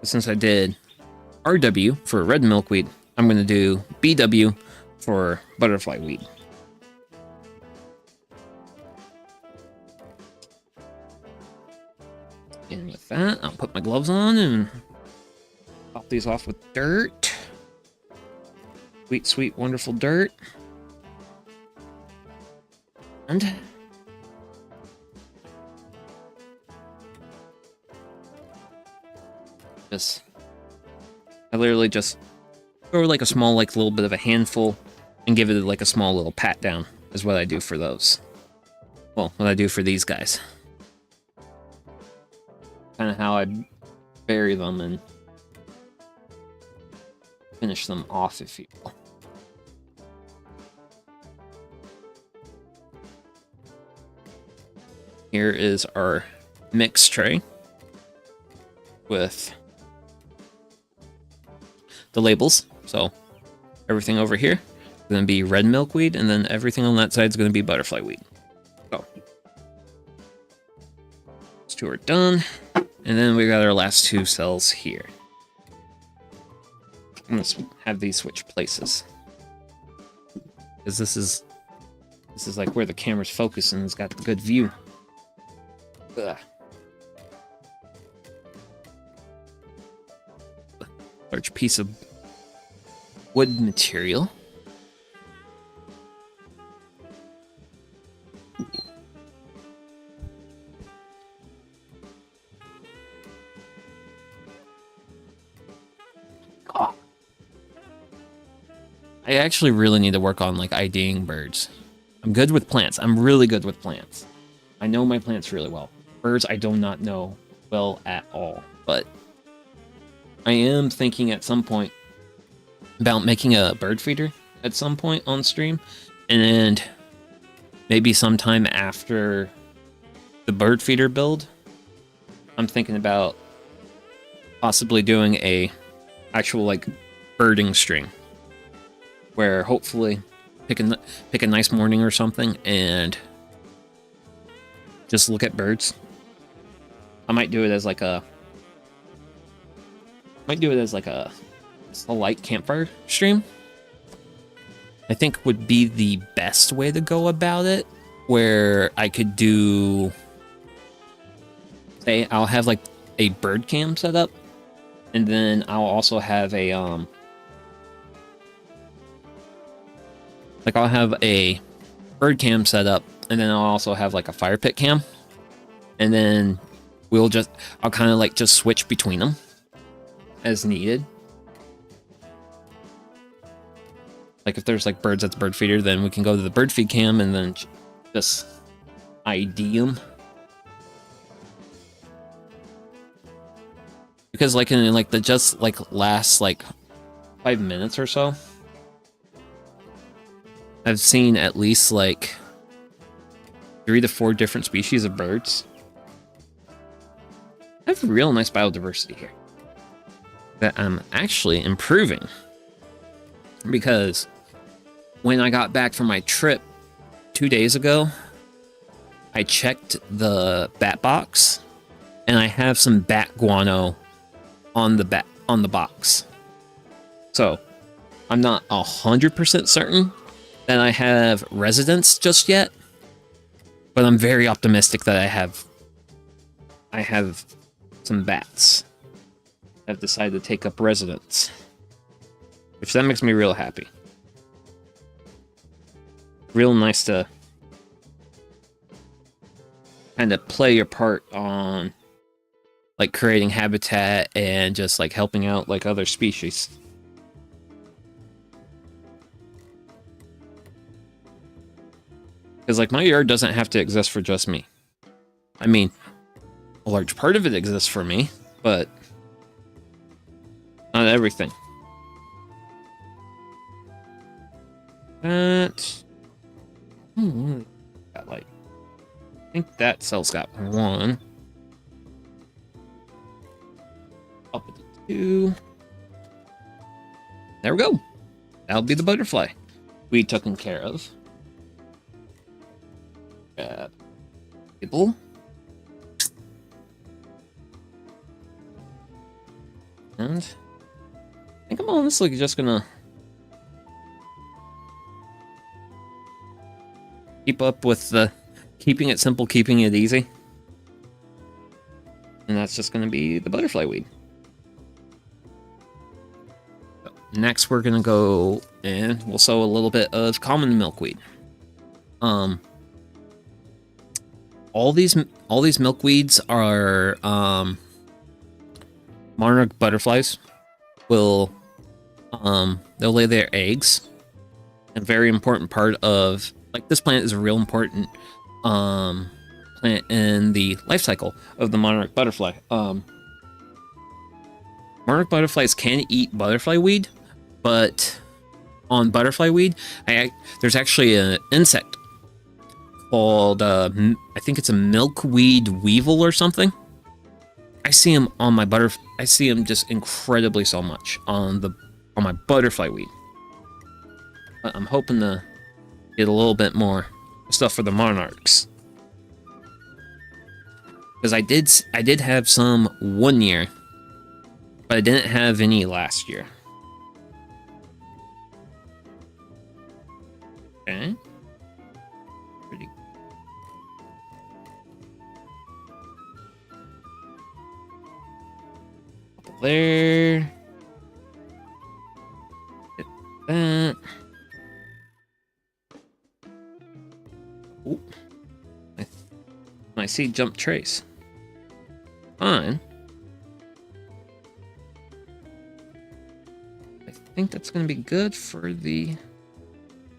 But since I did RW for red milkweed, I'm going to do BW for butterfly weed. And with that, I'll put my gloves on and pop these off with dirt. Sweet, sweet, wonderful dirt. And I literally just throw like a small, like little bit of a handful and give it like a small little pat down is what I do for those. Well, what I do for these guys. Kind of how I bury them and finish them off, if you will. Here is our mix tray with the labels. So everything over here is going to be red milkweed, and then everything on that side is going to be butterfly weed. So those two are done. And then we got our last two cells here. I'm going to have these switch places. Because this is like where the camera's focused and it's got a good view. Ugh. Large piece of wood material. Oh. I actually really need to work on like IDing birds. I'm good with plants. I'm really good with plants. I know my plants really well. Birds I do not know well at all, but I am thinking at some point about making a bird feeder at some point on stream, and maybe sometime after the bird feeder build, I'm thinking about possibly doing a actual like birding stream where hopefully pick a nice morning or something and just look at birds. I might do it as like a light campfire stream. I think would be the best way to go about it, where I could do, say, I'll have like a bird cam set up, and then I'll also have a I'll have a bird cam set up, and then I'll also have like a fire pit cam, and then I'll kind of like just switch between them as needed. Like if there's like birds at the bird feeder, then we can go to the bird feed cam and then just ID them. Because like in like the just like last like 5 minutes or so, I've seen at least like 3 to 4 different species of birds. I have real nice biodiversity here that I'm actually improving, because when I got back from my trip 2 days ago, I checked the bat box, and I have some bat guano on the box. So I'm not 100% certain that I have residents just yet, but I'm very optimistic that I have some bats that have decided to take up residence, which that makes me real happy. Real nice to kind of play your part on like creating habitat and just like helping out like other species. Because like my yard doesn't have to exist for just me. I mean, a large part of it exists for me, but not everything. That got like, I think that cell's got 1. Up at the 2. There we go. That'll be the butterfly we taken care of. Grab table. And I think I'm honestly just gonna keep up with the keeping it simple, keeping it easy. And that's just gonna be the butterfly weed. So next we're gonna go and we'll sow a little bit of common milkweed. All these milkweeds are monarch butterflies. They'll lay their eggs. A very important part of, like, this plant is a real important plant in the life cycle of the monarch butterfly. Monarch butterflies can eat butterfly weed, but on butterfly weed, there's actually an insect called, I think it's a milkweed weevil or something. I see them on my I see them just incredibly so much on the on my butterfly weed. But I'm hoping to get a little bit more stuff for the monarchs. Because I did have some one year, but I didn't have any last year. Okay. Pretty. There. Get that. Ooh. I see jump trace. Fine. I think that's going to be good for the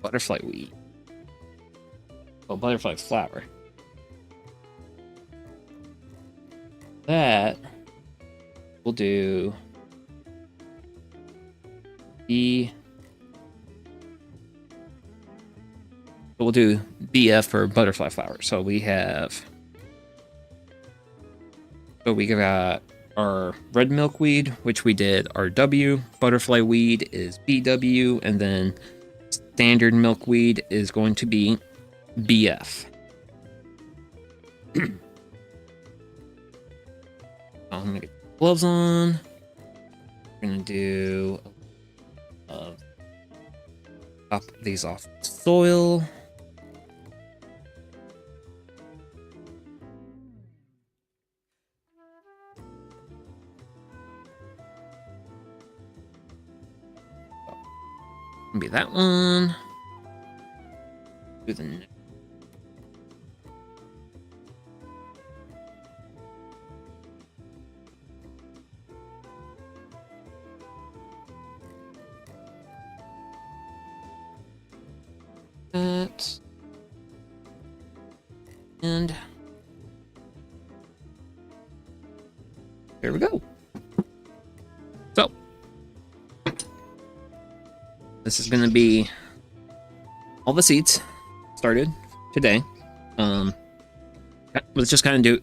butterfly weed. Oh, butterfly flower. That we'll do we'll do BF for butterfly flower. So we got our red milkweed, which we did RW. Butterfly weed is BW, and then standard milkweed is going to be BF. I'm gonna get gloves on. We're gonna do top these off the soil. Be that one. Do the next. That. And there we go. So this is going to be all the seeds started today. Let's just kind of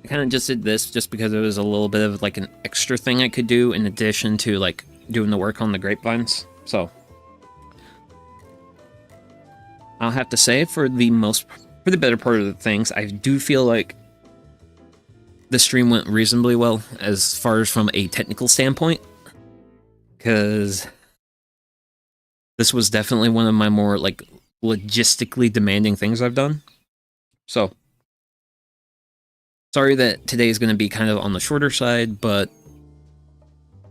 I kind of just did this just because it was a little bit of like an extra thing I could do in addition to like doing the work on the grapevines. So I'll have to say for the better part of the things, I do feel like the stream went reasonably well as far as from a technical standpoint, because this was definitely one of my more like logistically demanding things I've done. So sorry that today is going to be kind of on the shorter side, but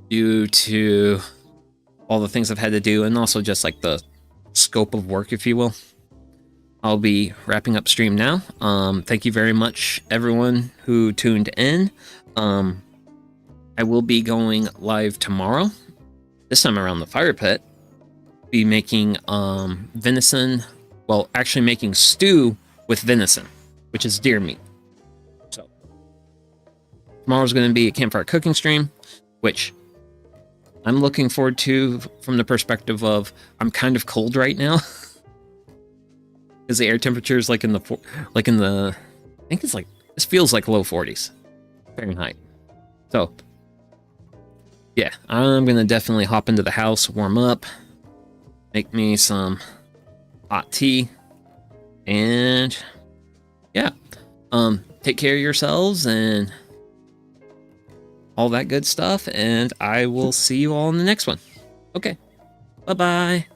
due to all the things I've had to do and also just like the scope of work, if you will, I'll be wrapping up stream now. Thank you very much, everyone who tuned in. I will be going live tomorrow, this time around the fire pit. Be making venison, well, actually making stew with venison, which is deer meat. So tomorrow's going to be a campfire cooking stream, which I'm looking forward to from the perspective of I'm kind of cold right now. Because the air temperature is like in the I think it's like, this feels like low 40s Fahrenheit. So yeah, I'm gonna definitely hop into the house, warm up, make me some hot tea, and yeah, take care of yourselves and all that good stuff, and I will see you all in the next one. Okay, bye bye.